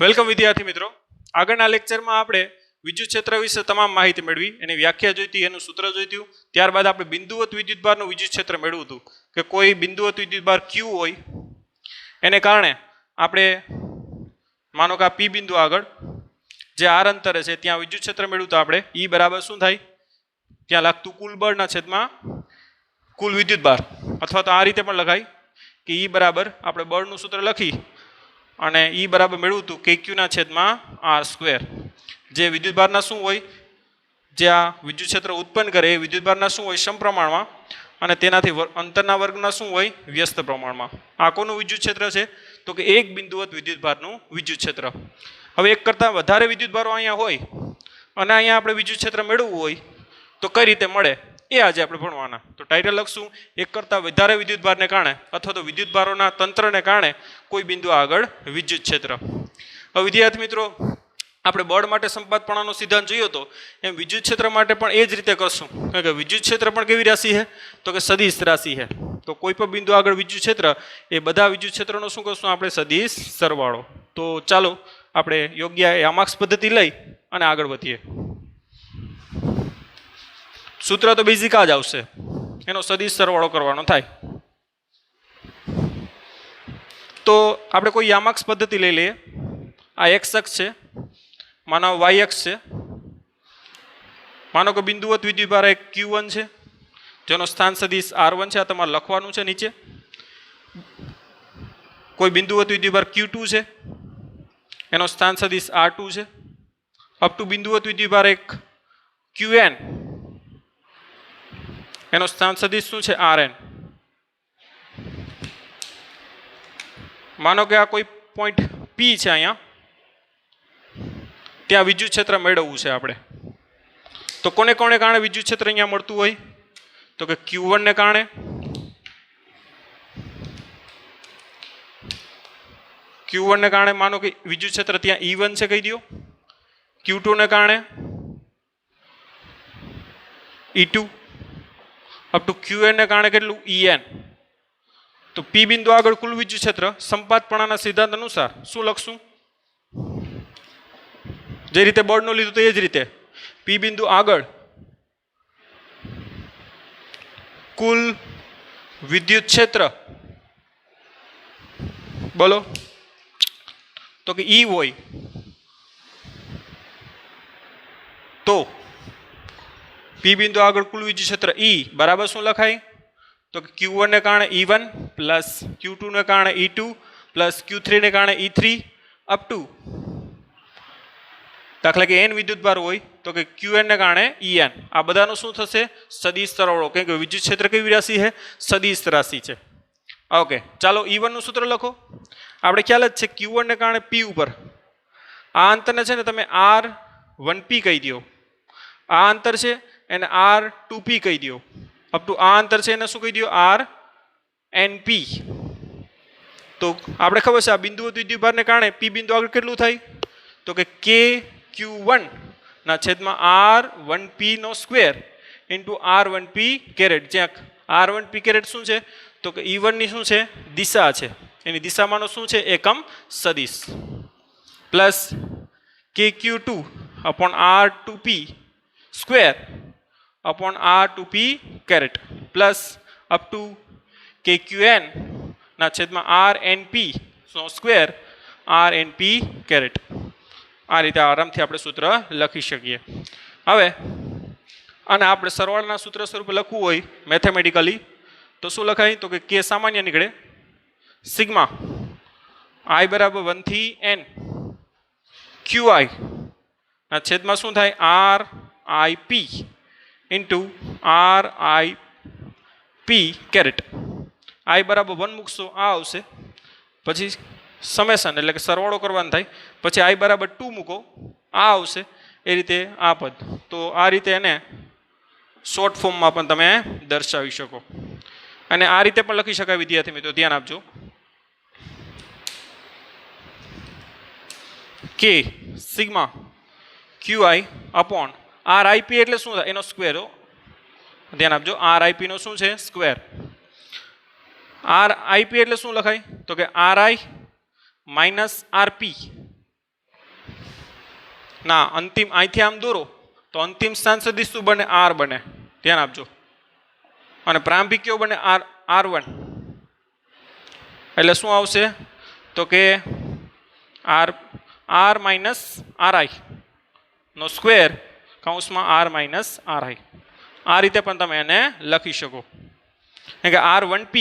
Welcome વિદ્યાર્થી મિત્રો, આગળના લેક્ચરમાં આપણે વિદ્યુત ક્ષેત્ર વિશે તમામ માહિતી મેળવી, એની વ્યાખ્યા જોઈતી, એનું સૂત્ર જોઈતું. ત્યારબાદ આપણે બિંદુવત વિદ્યુતભારનું વિદ્યુત ક્ષેત્ર મેળવ્યું હતું કે કોઈ બિંદુવત વિદ્યુતભાર Q હોય એને કારણે આપણે માનો કે આ P બિંદુ આગળ જે r અંતરે છે ત્યાં વિદ્યુત ક્ષેત્ર મેળવ્યું તો આપણે E બરાબર શું થાય, ત્યાં લાગતું કુલ બળના છેદમાં કુલ વિદ્યુતભાર, અથવા તો આ રીતે પણ લખાય કે E બરાબર આપણે બળનું સૂત્ર લખી અને E બરાબર મેળવ્યું હતું KQ ના છેદમાં r સ્ક્વેર. જે વિદ્યુતભારના શું હોય, જે આ વિદ્યુત ક્ષેત્ર ઉત્પન્ન કરે એ વિદ્યુતભારના શું હોય સમપ્રમાણમાં, અને તેનાથી અંતરના વર્ગના શું હોય વ્યસ્ત પ્રમાણમાં. આ કોનું વિદ્યુત ક્ષેત્ર છે તો કે એક બિંદુવત વિદ્યુતભારનું વિદ્યુત ક્ષેત્ર. હવે એક કરતાં વધારે વિદ્યુતભારો અહીંયા હોય અને અહીંયા આપણે વિદ્યુત ક્ષેત્ર મેળવવું હોય તો કઈ રીતે મળે એ આજે આપણે ભણવાના. તો ટાઇટલ લખશું એક કરતાં વધારે વિદ્યુતભારને કારણે અથવા તો વિદ્યુતભારોના તંત્રને કારણે કોઈ બિંદુ આગળ વિદ્યુત ક્ષેત્ર. હવે વિદ્યાર્થી મિત્રો, આપણે બળ માટે સંપાતપણાનો સિદ્ધાંત જોયો હતો એમ વિદ્યુત ક્ષેત્ર માટે પણ એ જ રીતે કરશું. કારણ કે વિદ્યુત ક્ષેત્ર પણ કેવી રાશિ છે તો કે સદિશ રાશિ છે. તો કોઈ પણ બિંદુ આગળ વિદ્યુત ક્ષેત્ર એ બધા વિદ્યુત ક્ષેત્રનો શું કરશું આપણે સદિશ સરવાળો. તો ચાલો આપણે યોગ્ય યામાક્સ પદ્ધતિ લઈ અને આગળ વધીએ. સૂત્ર તો બેઝિક જ આવશે, એનો સદિશ સરવાળો કરવાનો થાય. તો આપણે કોઈ યામાક્સ પદ્ધતિ લઈ લઈએ. આ x અક્ષ છે, માનો y અક્ષ છે. માનો કે બિંદુવત વિદ્યુતભાર એક Q1 છે જેનો સ્થાન સદિશ R1 છે, આ તમારે લખવાનું છે નીચે. કોઈ બિંદુવત વિદ્યુતભાર Q2 છે એનો સ્થાન સદિશ R2 છે, અપ ટુ બિંદુવત વિદ્યુતભાર એક Qn એનો સ્થાન સદિશ શું છે Rn. માનો કે આ કોઈ પોઈન્ટ P છે, અહીંયા ત્યાં વિદ્યુત ક્ષેત્ર મેળવવું છે આપણે. તો કોને કોને કારણે વિદ્યુત ક્ષેત્ર અહીંયા મળતું હોય તો કે Q1 ને કારણે, Q1 ને કારણે માનો કે વિદ્યુત ક્ષેત્ર ત્યાં E1 છે કહી દો. Q2 ને કારણે E2 અપ ટુ Qn ને કારણે કેટલું En. તો P બિંદુ આગળ કુલ વિદ્યુત ક્ષેત્ર સંપાતપણાના સિદ્ધાંત અનુસાર શું લખશું, જે રીતે બળનું લીધું તો એ જ રીતે P બિંદુ આગળ કુલ વિદ્યુત ક્ષેત્ર બોલો તો કે E હોય તો P બિંદુ આગળ કુલ વિદ્યુત ક્ષેત્ર E બરાબર શું લખાય તો કે Q1 ને કારણે E1 પ્લસ Q2 ને કારણે E2 પ્લસ Q3 ને કારણે E3 અપ ટુ દાખલા કે n વિદ્યુતભાર હોય તો કે Qn ને કારણે En. આ બધાનો શું થશે સદિશ સરવાળો, કેમ કે વિદ્યુત ક્ષેત્ર કેવી રાશિ છે સદિશ રાશિ છે. ઓકે, ચાલો E1 નું સૂત્ર લખો. આપણે ખ્યાલ જ છે Q1 ને કારણે P ઉપર આ અંતરને છે ને તમે R1P કહી દો. આ અંતર છે એને R2P કહી દો. અપ ટુ આ અંતર છે એને શું કહી દો RNP. તો આપણે ખબર છે આ બિંદુવત વિદ્યુતભારને કારણે P બિંદુ આગળ કેટલું થાય તો કે KQ1 ના છેદમાં R1P નો સ્ક્વેર ઇન્ટુ R1P કેરેટ. જ્યાં R1P કેરેટ શું છે તો કે E1 ની શું છે દિશા છે, એની દિશામાંનો શું છે એકમ સદિશ, plus KQ2 upon R2P square upon R2P caret, plus up to KQN ના છેદમાં RNP નો સ્ક્વેર RNP કેરેટ. આ રીતે આરામથી આપણે સૂત્ર લખી શકીએ. હવે અને આપણે સરવાળાના સૂત્ર સ્વરૂપે લખવું હોય મેથેમેટિકલી તો શું લખાય તો કે K સામાન્ય નીકળે, સિગ્મા I બરાબર 1 થી N QI ના છેદમાં શું થાય RIP into RIP caret. I બરાબર 1 મૂકશો આ આવશે, પછી સમેશન એટલે કે સરવાળો કરવાનો થાય, પછી I બરાબર 2 મૂકો આ આવશે, એ રીતે આ પદ. તો આ રીતે એને શોર્ટ ફોર્મમાં પણ તમે દર્શાવી શકો અને આ રીતે પણ લખી શકાય. વિદ્યાર્થી મિત્રો ધ્યાન આપજો કે સિગ્મા QI અપોન RIP એટલે શું થાય એનો સ્ક્વેર. ધ્યાન આપજો RIP નો શું છે સ્ક્વેર. RIP એટલે શું લખાય તો કે RI માઇનસ RP ના, અંતિમ અહીંથી આમ દોરો તો અંતિમ સ્થાન સદિશ શું બને? આર બને. ધ્યાન આપજો. અને પ્રારંભિક કયો બને? R1. એટલે શું આવશે? તો કે R માઇનસ RI નો સ્ક્વેર કૌંસમાં R માઇનસ RI. આ રીતે પણ તમે એને લખી શકો. કારણ કે R1P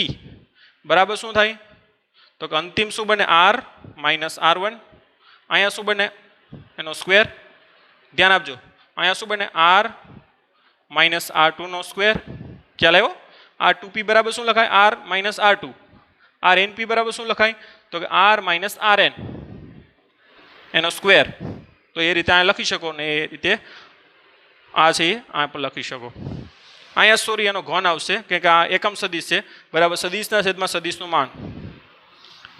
બરાબર શું થાય? તો કે અંતિમ શું બને? R minus R1. અહીંયા શું બને? એનો સ્ક્વેર. ધ્યાન આપજો. અહીંયા શું બને? R માઇનસ R2 નો સ્ક્વેર. ખ્યાલ આવ્યો? R2P બરાબર શું લખાય? R minus R2. RNP બરાબર શું લખાય? તો કે R માઇનસ RN એનો સ્ક્વેર. તો એ રીતે અહીંયા લખી શકો ને એ રીતે આ છે આ પણ લખી શકો. અહીંયા સોરી એનો ઘન આવશે કે આ એકમ સદિશ છે બરાબર. સદિશના છેદમાં સદિશનું માન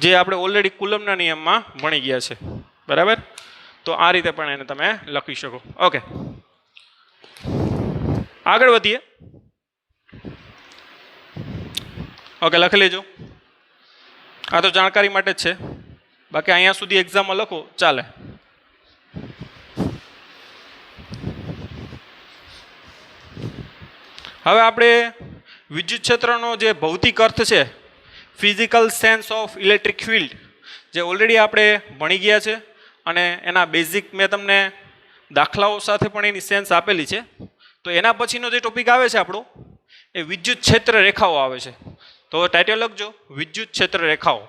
જે આપણે ઓલરેડી કુલમના નિયમમાં ભણી ગયા છે બરાબર. તો આ રીતે પણ એને તમે લખી શકો. ઓકે, આગળ વધીએ. ઓકે, લખી લેજો. આ તો જાણકારી માટે જ છે, બાકી અહીંયા સુધી એક્ઝામમાં લખો ચાલે. હવે આપણે વિદ્યુત ક્ષેત્રનો જે ભૌતિક અર્થ છે, physical sense of electric field, જે ઓલરેડી આપણે ભણી ગયા છે અને એના બેઝિક મેં તમને દાખલાઓ સાથે પણ એની સેન્સ આપેલી છે. તો એના પછીનો જે ટોપિક આવે છે આપણો એ વિદ્યુત ક્ષેત્ર રેખાઓ આવે છે. તો ટાઇટલ લખજો, વિદ્યુત ક્ષેત્ર રેખાઓ.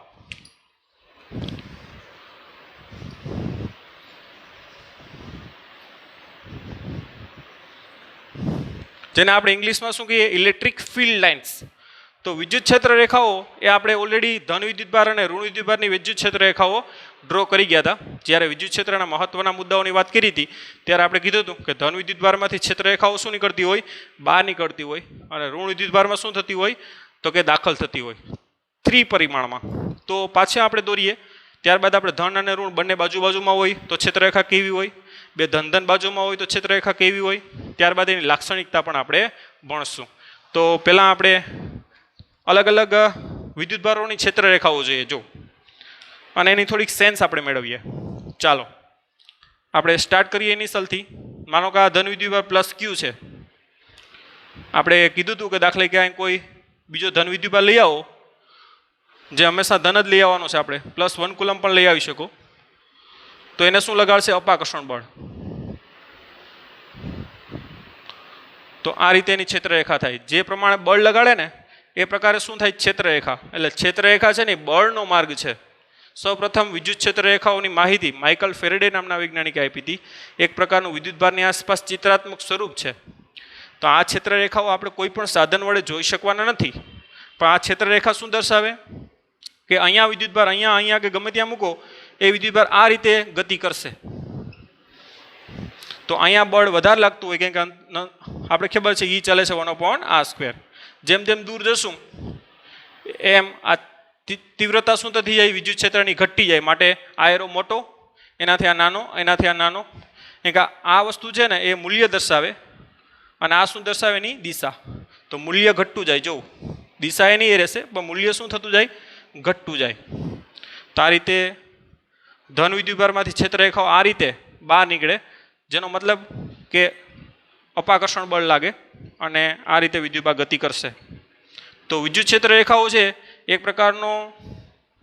જેને આપણે ઇંગ્લિશમાં શું કહીએ? Electric field lines. તો વિદ્યુત ક્ષેત્ર રેખાઓ એ આપણે ઓલરેડી ધન વિદ્યુતભાર અને ઋણ વિદ્યુતભારની વિદ્યુત ક્ષેત્ર રેખાઓ ડ્રો કરી ગયા હતા. જ્યારે વિદ્યુત ક્ષેત્રના મહત્વના મુદ્દાઓની વાત કરી હતી ત્યારે આપણે કીધું હતું કે ધન વિદ્યુતભારમાંથી ક્ષેત્ર રેખાઓ શું નીકળતી હોય? બહાર નીકળતી હોય. અને ઋણ વિદ્યુતભારમાં શું થતી હોય? તો કે દાખલ થતી હોય 3 પરિમાણમાં. તો પાછા આપણે દોરીએ. ત્યારબાદ આપણે ધન અને ઋણ બંને બાજુમાં હોય તો ક્ષેત્રરેખા કેવી હોય? બે ધન બાજુમાં હોય તો ક્ષેત્રરેખા કેવી હોય? ત્યારબાદ એની લાક્ષણિકતા પણ આપણે ભણશું. તો પહેલાં આપણે અલગ અલગ વિદ્યુતભારોની ક્ષેત્રરેખાઓ જોઈએ જો, અને એની થોડીક સેન્સ આપણે મેળવીએ. ચાલો આપણે સ્ટાર્ટ કરીએ ઇનિશિયલથી. માનો કે આ ધન વિદ્યુતભાર પ્લસ Q છે. આપણે કીધું હતું કે દાખલા કે કોઈ બીજો ધન વિદ્યુતભાર લઈ આવો, જે હંમેશા ધન જ લઈ આવવાનો છે. આપણે +1 કુલમ પણ લઈ આવી શકો. તો એને શું લગાડશે? અપાકર્ષણ બળ. તો આ રીતે એની ક્ષેત્રરેખા થાય. જે પ્રમાણે બળ લગાડે ને એ પ્રકારે શું થાય? ક્ષેત્રરેખા. એટલે ક્ષેત્રરેખા છે ને બળનો માર્ગ છે. સૌપ્રથમ વિદ્યુત ક્ષેત્રરેખાઓની માહિતી માઇકલ ફેરેડે નામના વૈજ્ઞાનિકે આપી હતી. એક પ્રકારનું વિદ્યુતભારની આસપાસ ચિત્રાત્મક સ્વરૂપ છે. તો આ ક્ષેત્રરેખાઓ આપણે કોઈ પણ સાધન વડે જોઈ શકવાના નથી, પણ આ ક્ષેત્રરેખા શું દર્શાવે? કે અહીંયા વિદ્યુતભાર અહીંયા કે ગમે ત્યાં મૂકો એ વિદ્યુતભાર આ રીતે ગતિ કરશે. તો અહીંયા બળ વધારે લાગતું હોય કેમ કે આપણે ખબર છે E ચાલે છે 1/r². જેમ જેમ દૂર જશું એમ આ તીવ્રતા શું થતી જાય? વિદ્યુત ક્ષેત્રની ઘટતી જાય. માટે આ એરો મોટો, એનાથી આ નાનો, એનાથી આ નાનો. કેમ કે આ વસ્તુ છે ને એ મૂલ્ય દર્શાવે અને આ શું દર્શાવે? એની દિશા. તો મૂલ્ય ઘટતું જાય. જો દિશા એની એ રહેશે પણ મૂલ્ય શું થતું જાય? ઘટતું જાય. તો આ રીતે ધન વિદ્યુતભારમાંથી ક્ષેત્રરેખાઓ આ રીતે બહાર નીકળે, જેનો મતલબ કે અપાકર્ષણ બળ લાગે અને આ રીતે વિદ્યુતભાર ગતિ કરશે. તો વિદ્યુત ક્ષેત્રરેખાઓ છે એક પ્રકારનો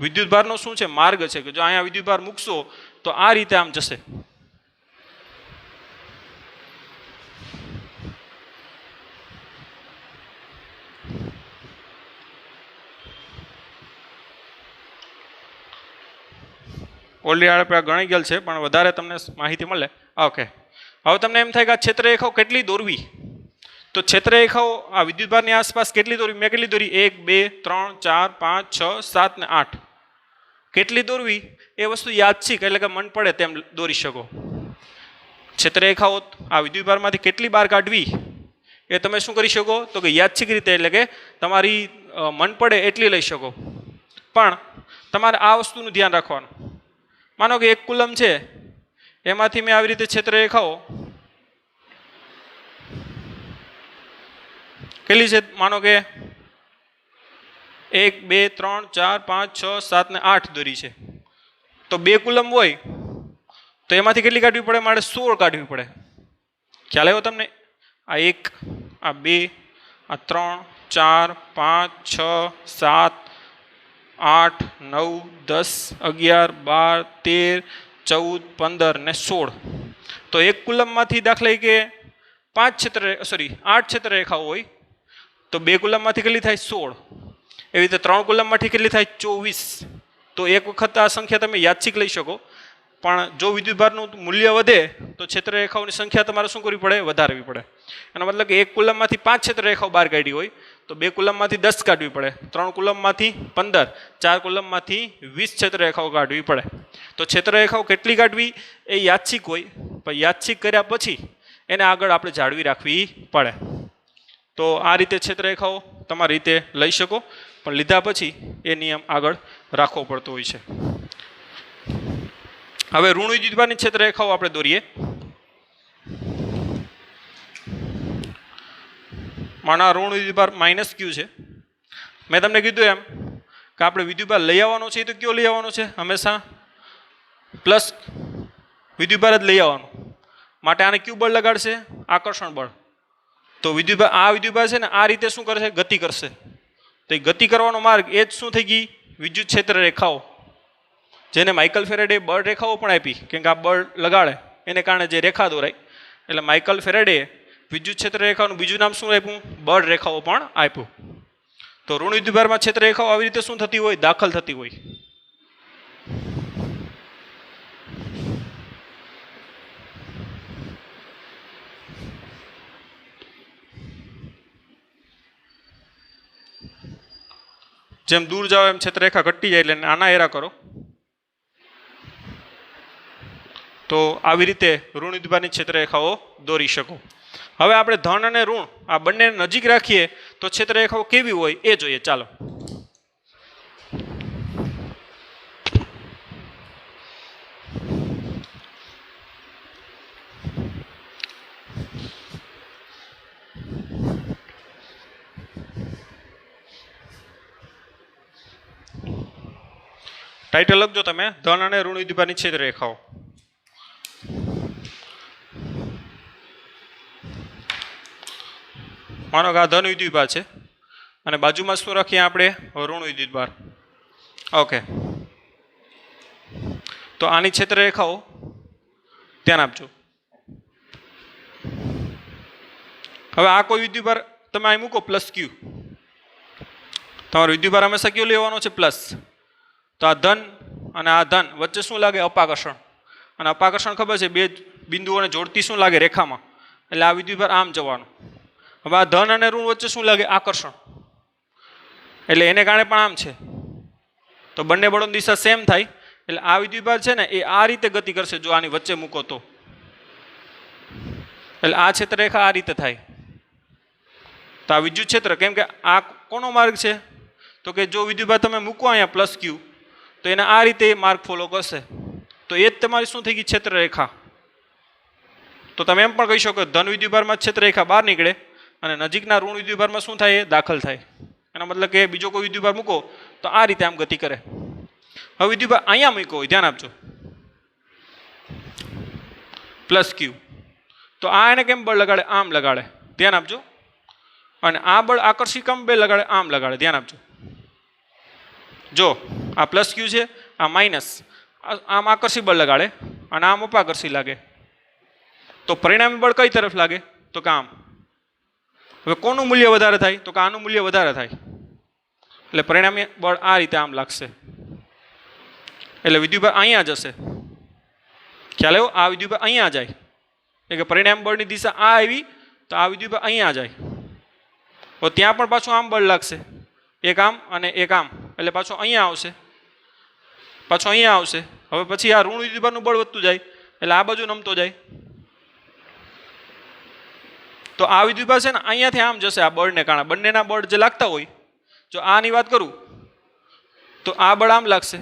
વિદ્યુતભારનો શું છે? માર્ગ છે. કે જો અહીંયા વિદ્યુતભાર મૂકશો તો આ રીતે આમ જશે. ઓલરેડી આપણે ગણી ગયેલ છે પણ વધારે તમને માહિતી મળે. ઓકે, હવે તમને એમ થાય કે આ ક્ષેત્રરેખાઓ કેટલી દોરવી? તો ક્ષેત્રરેખાઓ આ વિદ્યુતભારની આસપાસ કેટલી દોરવી? મેં કેટલી દોરી? 1 2 3 4 5 6 7 ને 8. કેટલી દોરવી એ વસ્તુ યાદચ્છિક એટલે કે મન પડે તેમ દોરી શકો. ક્ષેત્રરેખાઓ આ વિદ્યુતભારમાંથી કેટલી બહાર કાઢવી એ તમે શું કરી શકો? તો કે યાદચ્છિક રીતે એટલે કે તમારી મન પડે એટલી લઈ શકો. પણ તમારે આ વસ્તુનું ધ્યાન રાખવાનું. માનો કે 1 કુલમ છે, એમાંથી મેં આવી રીતે ક્ષેત્રરેખાઓ કેટલી છે? માનો કે 1 2 3 4 5 6 7 ને 8 દોરી છે. તો 2 કુલમ હોય તો એમાંથી કેટલી કાઢવી પડે? મારે 16 કાઢવી પડે. ખ્યાલ આવ્યો તમને? આ 1, આ 2, આ 3, 4, 5, 6, 7, 8, 9, 10, 11, 12, 13, 14, 15 ને 16. તો એક કુલમમાંથી દાખલા કે 8 ક્ષેત્રરેખાઓ હોય તો 2 કુલમમાંથી કેટલી થાય? 16. એવી રીતે 3 કુલમમાંથી કેટલી થાય? 24. તો એક વખત આ સંખ્યા તમે યાદશીક લઈ શકો, પણ જો વિદ્યુતભારનું મૂલ્ય વધે તો ક્ષેત્રરેખાઓની સંખ્યા તમારે શું કરવી પડે? વધારવી પડે. એનો મતલબ કે એક કુલમમાંથી 5 ક્ષેત્રરેખાઓ બહાર કાઢી હોય તો 2 કુલમમાંથી 10 કાઢવી પડે, 3 કુલમમાંથી 15, 4 કુલમમાંથી 20 ક્ષેત્રરેખાઓ કાઢવી પડે. તો ક્ષેત્રરેખાઓ કેટલી કાઢવી એ યાદશીક હોય, પણ યાદશીક કર્યા પછી એને આગળ આપણે જાળવી રાખવી પડે. તો આ રીતે ક્ષેત્રરેખાઓ તમારી રીતે લઈ શકો, પણ લીધા પછી એ નિયમ આગળ રાખવો પડતો હોય છે. હવે ઋણ વિદ્યુતભારની ક્ષેત્રરેખાઓ આપણે દોરીએ. માના ઋણ વિદ્યુતભાર -Q છે. મેં તમને કીધું એમ કે આપણે વિદ્યુતભાર લઈ આવવાનો છે, તો કયો લઈ આવવાનો છે? હંમેશા પ્લસ વિદ્યુતભાર જ લઈ આવવાનો. માટે આને કયું બળ લગાડશે? આકર્ષણ બળ. તો આ વિદ્યુતભાર છે ને આ રીતે શું કરશે? ગતિ કરશે. તો એ ગતિ કરવાનો માર્ગ એ જ શું થઈ ગઈ? વિદ્યુત ક્ષેત્ર રેખાઓ, જેને માઇકલ ફેરેડે બળ રેખાઓ પણ આપી, કેમ કે આ બળ લગાડે એને કારણે જે રેખા દોરાય, એટલે માઇકલ ફેરેડે વિદ્યુત ક્ષેત્ર રેખાનું બીજું નામ શું આપ્યું? બળ રેખાઓ પણ આપ્યું. તો ઋણ વિદ્યુતભારમાં ક્ષેત્ર રેખાઓ આવી રીતે શું થતી હોય? દાખલ થતી હોય. જેમ દૂર જાઓ એમ ક્ષેત્રરેખા ઘટતી જાય, એટલે આના એરા કરો. તો આવી રીતે ઋણ વિદ્યુતભારની ક્ષેત્રરેખાઓ દોરી શકો. હવે આપણે ધન અને ઋણ આ બંને નજીક રાખીએ તો ક્ષેત્રરેખાઓ કેવી હોય એ જોઈએ. ચાલો. ટાઇટલ લખજો તમે, ધન અને ઋણ વિદ્યુતભારની ક્ષેત્રરેખાઓ. માનો કે આ ધન વિદ્યુતભાર છે અને બાજુમાં શું રાખીએ આપણે? ઋણ વિદ્યુતભાર. ઓકે, તો આની ક્ષેત્રરેખાઓ ધ્યાન આપજો. હવે આ કોઈ વિદ્યુતભાર તમે અહીં મૂકો +Q. તમારો વિદ્યુતભાર હંમેશા કયો લેવાનો છે? પ્લસ. તો આ ધન અને આ ધન વચ્ચે શું લાગે? અપાકર્ષણ. અને અપાકર્ષણ ખબર છે, બે બિંદુઓને જોડતી શું લાગે? રેખામાં. એટલે આ વિદ્યુતભાર આમ જવાનું. હવે આ ધન અને ઋણ વચ્ચે શું લાગે? આકર્ષણ. એટલે એને કારણે પણ આમ છે. તો બંને બળોની દિશા સેમ થાય. એટલે આ વિદ્યુતભાર છે ને એ આ રીતે ગતિ કરશે જો આની વચ્ચે મૂકો તો. એટલે આ ક્ષેત્રરેખા આ રીતે થાય. તો આ વિદ્યુત ક્ષેત્ર, કેમ કે આ કોનો માર્ગ છે? તો કે જો વિદ્યુતભાર તમે મૂકો અહીંયા +Q તો એને આ રીતે માર્ગ ફોલો કરશે. તો એ જ તમારી શું થઈ ગઈ? ક્ષેત્રરેખા. તો તમે એમ પણ કહી શકો ધન વિદ્યુતભારમાં ક્ષેત્રરેખા બહાર નીકળે અને નજીકના ઋણ વિદ્યુતભારમાં શું થાય? દાખલ થાય. એનો મતલબ કે બીજો કોઈ વિદ્યુતભાર મૂકો તો આ રીતે આમ ગતિ કરે. હવે વિદ્યુતભાર અહીંયા મૂકો હોય, ધ્યાન આપજો, +Q. તો આ એને કેમ બળ લગાડે? આમ લગાડે. ધ્યાન આપજો. અને આ બળ આકર્ષી કેમ બે લગાડે? આમ લગાડે. ધ્યાન આપજો. જો આ +Q છે, આ માઇનસ, આમ આકર્ષી બળ લગાડે અને આમ અપાકર્ષી લાગે. તો પરિણામી બળ કઈ તરફ લાગે? તો કે આમ. હવે કોનું મૂલ્ય વધારે થાય? તો કે આનું મૂલ્ય વધારે થાય. એટલે પરિણામી બળ આ રીતે આમ લાગશે. એટલે વિદ્યુતભાર અહીંયા જશે. ખ્યાલ આવ્યો? આ વિદ્યુતભાર અહીંયા જાય. એટલે કે પરિણામી બળની દિશા આ આવી તો આ વિદ્યુતભાર અહીંયા જાય. તો ત્યાં પણ પાછું આમ બળ લાગશે, એક આમ અને એક આમ. એટલે પાછો અહીંયા આવશે, પાછો અહીંયા આવશે. હવે પછી આ ઋણ વિદ્યુતભારનું બળ વધતું જાય એટલે આ બાજુ નમતો જાય. તો આ વિદ્યુતભાર છે ને અહીંયાથી આમ જશે આ બળને કારણે. બંનેના બળ જે લાગતા હોય, જો આની વાત કરું તો આ બળ આમ લાગશે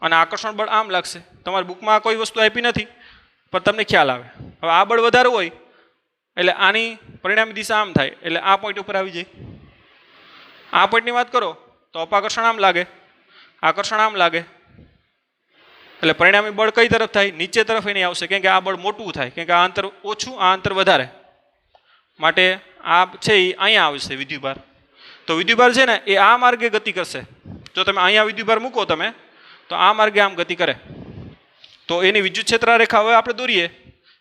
અને આકર્ષણ બળ આમ લાગશે. તમારી બુકમાં કોઈ વસ્તુ આપી નથી પણ તમને ખ્યાલ આવે. હવે આ બળ વધારે હોય એટલે આની પરિણામી દિશા આમ થાય. એટલે આ પોઈન્ટ ઉપર આવી જાય. આ પોઈન્ટની વાત કરો તો અપાકર્ષણ આમ લાગે, આકર્ષણ આમ લાગે. એટલે પરિણામી બળ કઈ તરફ થાય? નીચે તરફ એની આવશે, કેમ કે આ બળ મોટું થાય, કેમ કે આ અંતર ઓછું, આ અંતર વધારે, માટે આ છે એ અહીંયા આવશે વિદ્યુતભાર. તો વિદ્યુતભાર છે ને એ આ માર્ગે ગતિ કરશે. જો તમે અહીંયા વિદ્યુતભાર મૂકો તમે, તો આ માર્ગે આમ ગતિ કરે. તો એની વિદ્યુત ક્ષેત્ર રેખા હવે આપણે દોરીએ,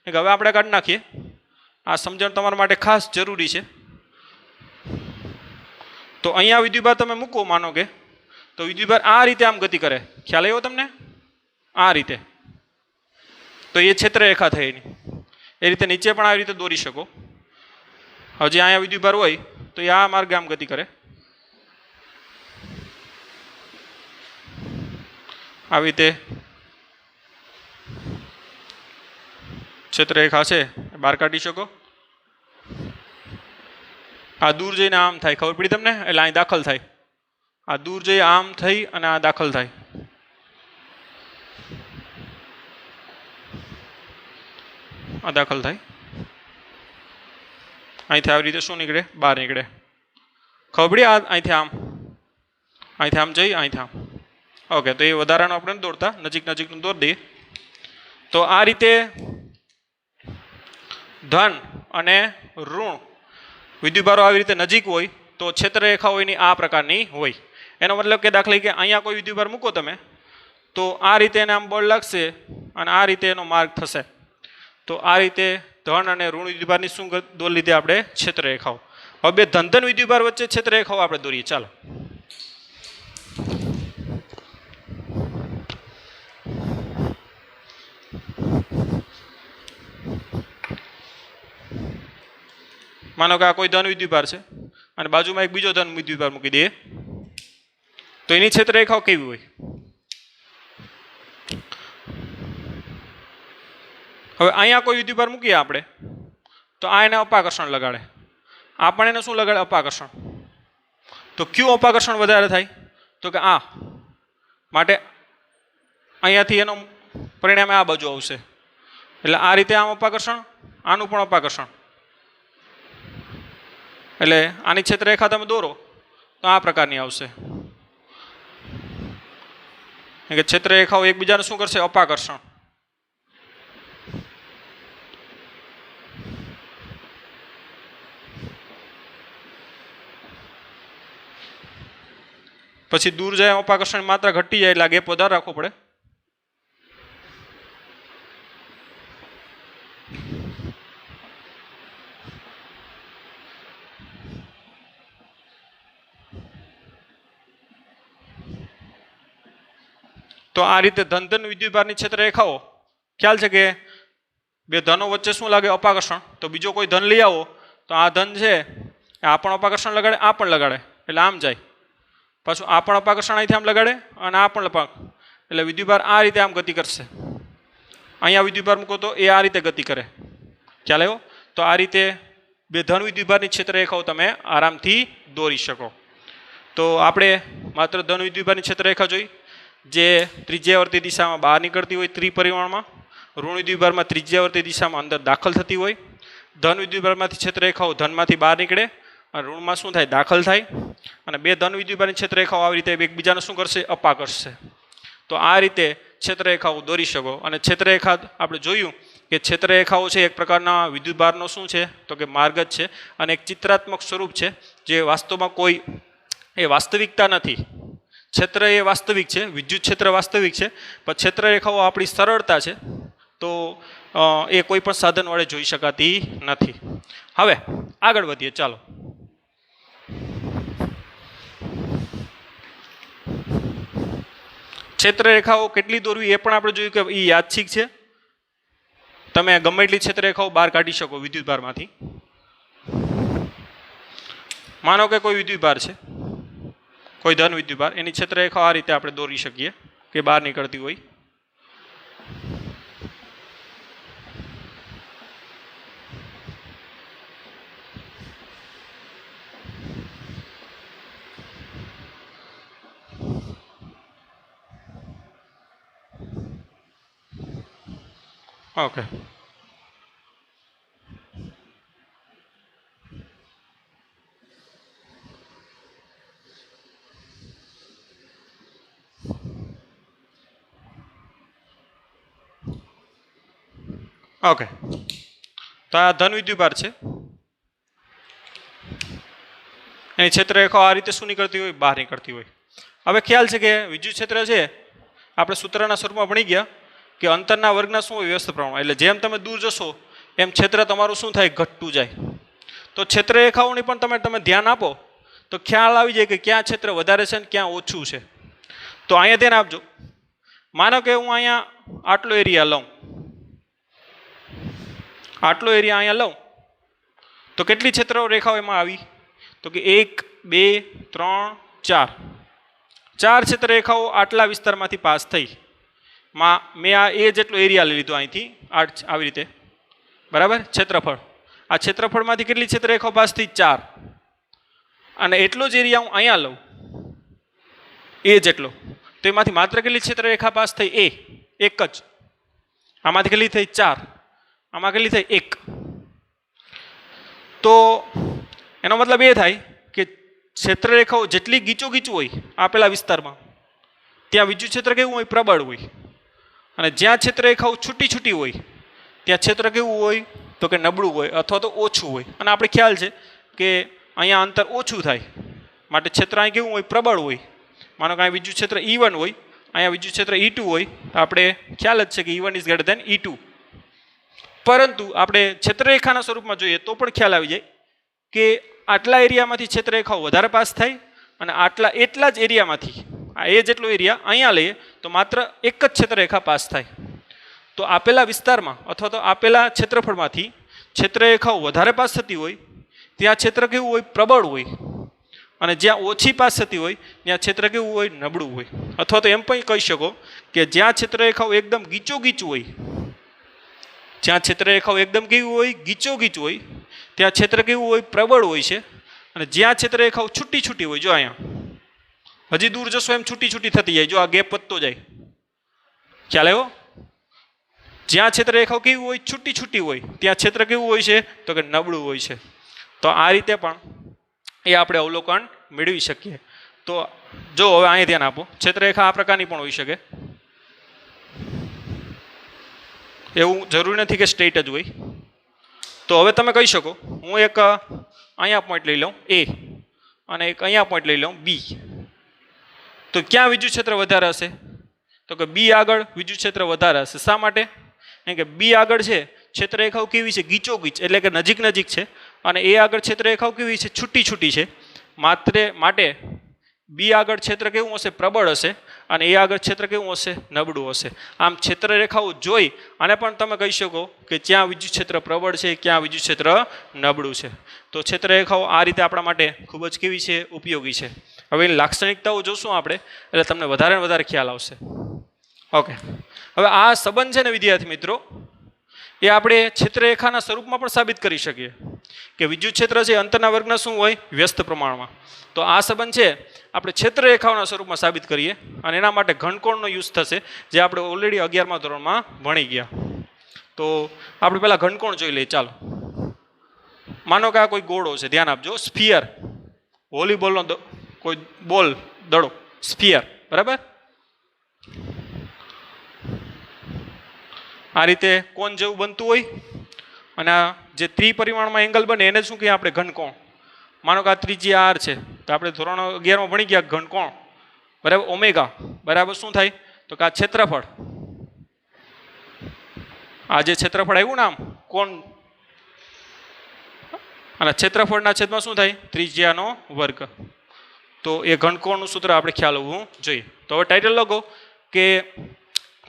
કે હવે આપણે કાઢી નાખીએ. આ સમજણ તમારા માટે ખાસ જરૂરી છે. તો અહીંયા વિદ્યુતભાર તમે મૂકો, માનો કે તો વિદ્યુતભાર આ રીતે આમ ગતિ કરે. ખ્યાલ આવ્યો તમને? આ રીતે. તો એ ક્ષેત્ર રેખા થઈ એની. એ રીતે નીચે પણ આવી રીતે દોરી શકો. હજી અહીંયા વિદ્યુતભાર હોય તો એ આ માર્ગે આમ ગતિ કરે. આવી રીતે ક્ષેત્ર રેખા છે બહાર કાઢી શકો. આ દૂર જઈને આમ થાય, ખબર પડી તમને? એટલે અહીં દાખલ થાય. આ દૂર જઈ આમ થઈ અને આ દાખલ થાય. આ દાખલ થાય. અહીંથી આવી રીતે શું નીકળે? બહાર નીકળે. ખબર પડી? અહીંથી આમ, અહીંથી આમ જઈ અહીંથી આમ. ઓકે, તો એ વધારાનો આપણે દોરતા, નજીકનું દોરી દઈએ. તો આ રીતે ધન અને ઋણ વિદ્યુતભારો આવી રીતે નજીક હોય તો ક્ષેત્ર રેખાઓ એની આ પ્રકારની હોય. એનો મતલબ કે દાખલા કે અહીંયા કોઈ વિદ્યુતભાર મૂકો તમે, તો આ રીતે એને આમ બળ લાગશે અને આ રીતે એનો માર્ગ થશે. તો આ રીતે ધન અને ઋણ વિદ્યુતભારની શું દોર લીધી આપણે? ક્ષેત્ર રેખાઓ. હવે બે ધન વિદ્યુતભાર વચ્ચે ક્ષેત્ર રેખાઓ આપણે દોરીએ. ચાલો. માનો કે આ કોઈ ધન વિદ્યુતભાર છે અને બાજુમાં એક બીજો ધન વિદ્યુતભાર મૂકી દઈએ, તો એની ક્ષેત્ર રેખાઓ કેવી હોય? હવે અહીંયા કોઈ વિદ્યુતભાર મૂકીએ આપણે, તો આ એને અપાકર્ષણ લગાડે. આ પણ એને શું લગાડે? અપાકર્ષણ. તો ક્યુ અપાકર્ષણ વધારે થાય? તો કે આ. માટે અહીંયાથી એનો પરિણામે આ બાજુ આવશે. એટલે આ રીતે આમ અપાકર્ષણ, આનું પણ અપાકર્ષણ. એટલે આની ક્ષેત્ર રેખા તમે દોરો તો આ પ્રકારની આવશે. કે ક્ષેત્ર રેખાઓ એકબીજાને શું કરશે? અપાકર્ષણ. પછી દૂર જાય અપાકર્ષણ માત્રા ઘટી જાય એટલે ગેપ વધારે રાખવો પડે. તો આ રીતે ધન વિદ્યુતભારની ક્ષેત્ર રેખાઓ, ખ્યાલ છે કે બે ધનો વચ્ચે શું લાગે? અપાકર્ષણ. તો બીજો કોઈ ધન લઈ આવો તો આ ધન છે આ પણ અપાકર્ષણ લગાડે, આ પણ લગાડે, એટલે આમ જાય. પાછું આ પણ અપાકર્ષણ અહીંથી આમ લગાડે અને આ પણ એટલે વિદ્યુતભાર આ રીતે આમ ગતિ કરશે. અહીંયા વિદ્યુતભાર મૂકો તો એ આ રીતે ગતિ કરે. ખ્યાલ આવ્યો? તો આ રીતે બે ધન વિદ્યુતભારની ક્ષેત્ર રેખાઓ તમે આરામથી દોરી શકો. તો આપણે માત્ર ધન વિદ્યુતભારની ક્ષેત્ર રેખા જોઈ, જે ત્રિજ્યાવર્તી દિશામાં બહાર નીકળતી હોય ત્રિપરિમાણમાં. ઋણ વિદ્યુતભારમાં ત્રિજ્યાવર્તી દિશામાં અંદર દાખલ થતી હોય. ધન વિદ્યુતભારમાંથી ક્ષેત્ર રેખાઓ ધનમાંથી બહાર નીકળે અને ઋણમાં શું થાય? દાખલ થાય. અને બે ધન વિદ્યુતભારની ક્ષેત્ર રેખાઓ આવી રીતે એકબીજાને શું કરશે? અપાકર્ષશે. તો આ રીતે ક્ષેત્ર રેખાઓ દોરી શકો. અને ક્ષેત્ર રેખા આપણે જોયું કે ક્ષેત્ર રેખાઓ છે એક પ્રકારના વિદ્યુતભારનો શું છે? તો કે માર્ગ જ છે. અને એક ચિત્રાત્મક સ્વરૂપ છે જે વાસ્તવમાં કોઈ એ વાસ્તવિકતા નથી. ક્ષેત્ર એ વાસ્તવિક છે, વિદ્યુત ક્ષેત્ર વાસ્તવિક છે, પણ ક્ષેત્ર રેખાઓ આપણી સરળતા છે. તો એ કોઈ પણ સાધન વડે જોઈ શકાતી નથી. હવે આગળ વધીએ. ચાલો. ક્ષેત્ર રેખાઓ કેટલી દોરવી એ પણ આપણે જોયું કે એ યાદચ્છિક છે. તમે ગમે એટલી ક્ષેત્ર રેખાઓ બહાર કાઢી શકો વિદ્યુતભારમાંથી. માનો કે કોઈ વિદ્યુતભાર છે, કોઈ ધન વિદ્યુતભાર, એની ક્ષેત્ર રેખાઓ આ રીતે આપણે દોરી શકીએ કે બહાર નીકળતી હોય. ઓકે. ઓકે, તો આ ધન વિદ્યુતભાર છે, એની ક્ષેત્રરેખાઓ આ રીતે શું નીકળતી હોય, બહાર નીકળતી હોય. હવે ખ્યાલ છે કે વિદ્યુત ક્ષેત્ર છે આપણે સૂત્રના સ્વરૂપમાં ભણી ગયા કે અંતરના વર્ગના શું હોય, વ્યસ્ત પ્રમાણ. એટલે જેમ તમે દૂર જશો એમ ક્ષેત્ર તમારું શું થાય, ઘટતું જાય. તો ક્ષેત્રરેખાઓની પણ તમે ધ્યાન આપો તો ખ્યાલ આવી જાય કે ક્યાં ક્ષેત્ર વધારે છે ને ક્યાં ઓછું છે. તો અહીંયા ધ્યાન આપજો. માનો કે હું અહીંયા આટલો એરિયા લઉં, આટલો એરિયા અહીંયા લઉં તો કેટલી ક્ષેત્ર રેખાઓ એમાં આવી, તો કે 1 2 3 4, 4 ક્ષેત્રરેખાઓ આટલા વિસ્તારમાંથી પાસ થઈ. મેં આ એ જેટલો એરિયા લઈ લીધો અહીંથી આવી રીતે, બરાબર, ક્ષેત્રફળ. આ ક્ષેત્રફળમાંથી કેટલી ક્ષેત્રરેખાઓ પાસ થઈ, 4. અને એટલો જ એરિયા હું અહીંયા લઉં એ જેટલો, તો એમાંથી માત્ર કેટલી ક્ષેત્રરેખા પાસ થઈ, એક જ. આમાંથી કેટલી થઈ, 4. આમાં કેટલી થઈ, 1. તો એનો મતલબ એ થાય કે ક્ષેત્રરેખાઓ જેટલી ગીચોગીચ હોય આપેલા વિસ્તારમાં ત્યાં વિદ્યુત ક્ષેત્ર કેવું હોય, પ્રબળ હોય. અને જ્યાં ક્ષેત્રરેખાઓ છૂટી છૂટી હોય ત્યાં ક્ષેત્ર કેવું હોય, તો કે નબળું હોય અથવા તો ઓછું હોય. અને આપણે ખ્યાલ છે કે અહીંયા અંતર ઓછું થાય માટે ક્ષેત્ર અહીં કેવું હોય, પ્રબળ હોય. માનો કે અહીં વિદ્યુત ક્ષેત્ર E1 હોય, અહીંયા વિદ્યુત ક્ષેત્ર E2 હોય, તો આપણે ખ્યાલ જ છે કે E1 is greater than E2. પરંતુ આપણે ક્ષેત્રરેખાના સ્વરૂપમાં જોઈએ તો પણ ખ્યાલ આવી જાય કે આટલા એરિયામાંથી ક્ષેત્રરેખાઓ વધારે પાસ થાય અને એટલા જ એરિયામાંથી આ એ જેટલો એરિયા અહીંયા લઈએ તો માત્ર એક જ ક્ષેત્રરેખા પાસ થાય. તો આપેલા વિસ્તારમાં અથવા તો આપેલા ક્ષેત્રફળમાંથી ક્ષેત્રરેખાઓ વધારે પાસ થતી હોય ત્યાં ક્ષેત્ર કેવું હોય, પ્રબળ હોય. અને જ્યાં ઓછી પાસ થતી હોય ત્યાં ક્ષેત્ર કેવું હોય, નબળું હોય. અથવા તો એમ પણ કહી શકો કે જ્યાં ક્ષેત્રરેખાઓ એકદમ ગીચોગીચ હોય, જ્યાં ક્ષેત્રરેખાઓ એકદમ કેવી હોય, ગીચોગીચ હોય, ત્યાં ક્ષેત્ર કેવું હોય, પ્રબળ હોય છે. અને જ્યાં ક્ષેત્રરેખાઓ છૂટી છૂટી હોય, જો અહીંયા હજી દૂર જશો એમ છૂટી છૂટી થતી જાય, જો આ ગેપ વધતો જાય, ખ્યાલ આવ્યો. જ્યાં ક્ષેત્રરેખાઓ કેવી હોય, છૂટી છૂટી હોય, ત્યાં ક્ષેત્ર કેવું હોય છે, તો કે નબળું હોય છે. તો આ રીતે પણ એ આપણે અવલોકન મેળવી શકીએ. તો જો હવે અહીંયા ધ્યાન આપો, ક્ષેત્રરેખા આ પ્રકારની પણ હોઈ શકે, એવું જરૂરી નથી કે સ્ટ્રેટ જ હોય. તો હવે તમે કહી શકો હું એક અહીંયા પોઈન્ટ લઈ લઉં A અને એક અહીંયા પોઈન્ટ લઈ લઉં B. તો ક્યાં વિદ્યુત ક્ષેત્ર વધારે હશે, તો કે B આગળ વિદ્યુત ક્ષેત્ર વધારે હશે. શા માટે, કારણ કે B આગળ છે ક્ષેત્રરેખાઓ કેવી છે, ગીચોગીચ એટલે કે નજીક નજીક છે. અને A આગળ ક્ષેત્રરેખાઓ કેવી છે, છૂટી છૂટી છે. માટે B આગળ ક્ષેત્ર કેવું હશે, પ્રબળ હશે. અને A આગળ ક્ષેત્ર કેવું હશે, નબળું હશે. આમ ક્ષેત્રરેખાઓ જોઈ અને પણ તમે કહી શકો કે ક્યાં વિદ્યુત ક્ષેત્ર પ્રબળ છે, ક્યાં વિદ્યુત ક્ષેત્ર નબળું છે. તો ક્ષેત્રરેખાઓ આ રીતે આપણા માટે ખૂબ જ કેવી છે, ઉપયોગી છે. હવે એની લાક્ષણિકતાઓ જોશું આપણે એટલે તમને વધારે ને વધારે ખ્યાલ આવશે. ઓકે, હવે આ સંબંધ છે ને વિદ્યાર્થી મિત્રો, એ આપણે ક્ષેત્રરેખાના સ્વરૂપમાં પણ સાબિત કરી શકીએ કે વિદ્યુત ક્ષેત્ર છે અંતરના વર્ગના શું હોય, વ્યસ્ત પ્રમાણમાં. તો આ સંબંધ છે આપણે ક્ષેત્રરેખાઓના સ્વરૂપમાં સાબિત કરીએ અને એના માટે ઘનકોણનો યુઝ થશે, જે આપણે ઓલરેડી 11મા ધોરણમાં ભણી ગયા. તો આપણે પહેલાં ઘનકોણ જોઈ લઈએ. ચાલો, માનો કે આ કોઈ ગોળો છે, ધ્યાન આપજો, સ્ફિયર, વોલીબોલનો કોઈ બોલ, દડો, સ્ફિયર, બરાબર. આ રીતે કોણ જેવું બનતું હોય અને આ જે ત્રિપરિમાણમાં એંગલ બને એને શું કહીએ આપણે, ઘનકોણ. માનો કે આ ત્રિજ્યા R છે, તો આપણે ધોરણ 11માં ભણી ગયા ઘનકોણ, બરાબર, ઓમેગા બરાબર શું થાય, તો કે આ ક્ષેત્રફળ, આ જે ક્ષેત્રફળ આવ્યું ને આમ કોણ, અને ક્ષેત્રફળના છેદમાં શું થાય, ત્રિજ્યાનો વર્ગ. તો એ ઘનકોણનું સૂત્ર આપણે ખ્યાલ હોવું જોઈએ. તો હવે ટાઇટલ લખો કે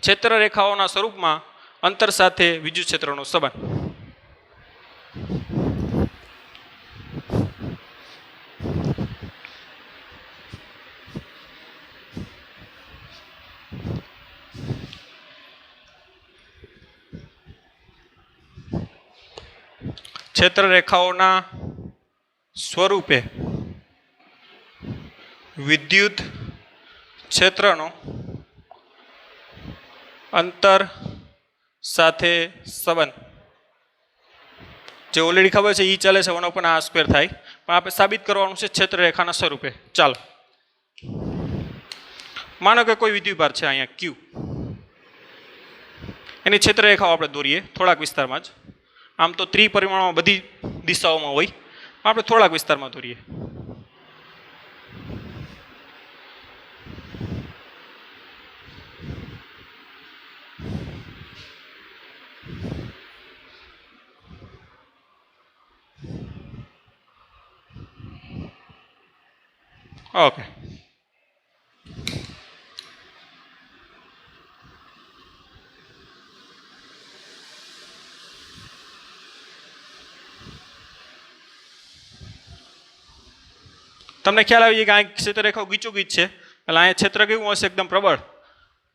ક્ષેત્રરેખાઓના સ્વરૂપમાં અંતર સાથે વિદ્યુત ક્ષેત્રનો સંબંધ. ક્ષેત્રરેખાઓના સ્વરૂપે વિદ્યુત ક્ષેત્રનો અંતર સાથે સંબંધ, જે ઓલરેડી ખબર છે ઈ ચાલે છે 1/r² થાય, પણ આપણે સાબિત કરવાનું છે ક્ષેત્રરેખાના સ્વરૂપે. ચાલો, માનો કે કોઈ વિદ્યુતભાર છે અહીંયા Q, એની ક્ષેત્રરેખાઓ આપણે દોરીએ થોડાક વિસ્તારમાં જ. આમ તો ત્રિપરિમાણમાં બધી દિશાઓમાં હોય, આપણે થોડાક વિસ્તારમાં દોરીએ. ઓકે, તમને ખ્યાલ આવી જાય કે આ ક્ષેત્રરેખાઓ ગીચોગીચ છે, એટલે અહીંયા ક્ષેત્ર કેવું હશે? એકદમ પ્રબળ.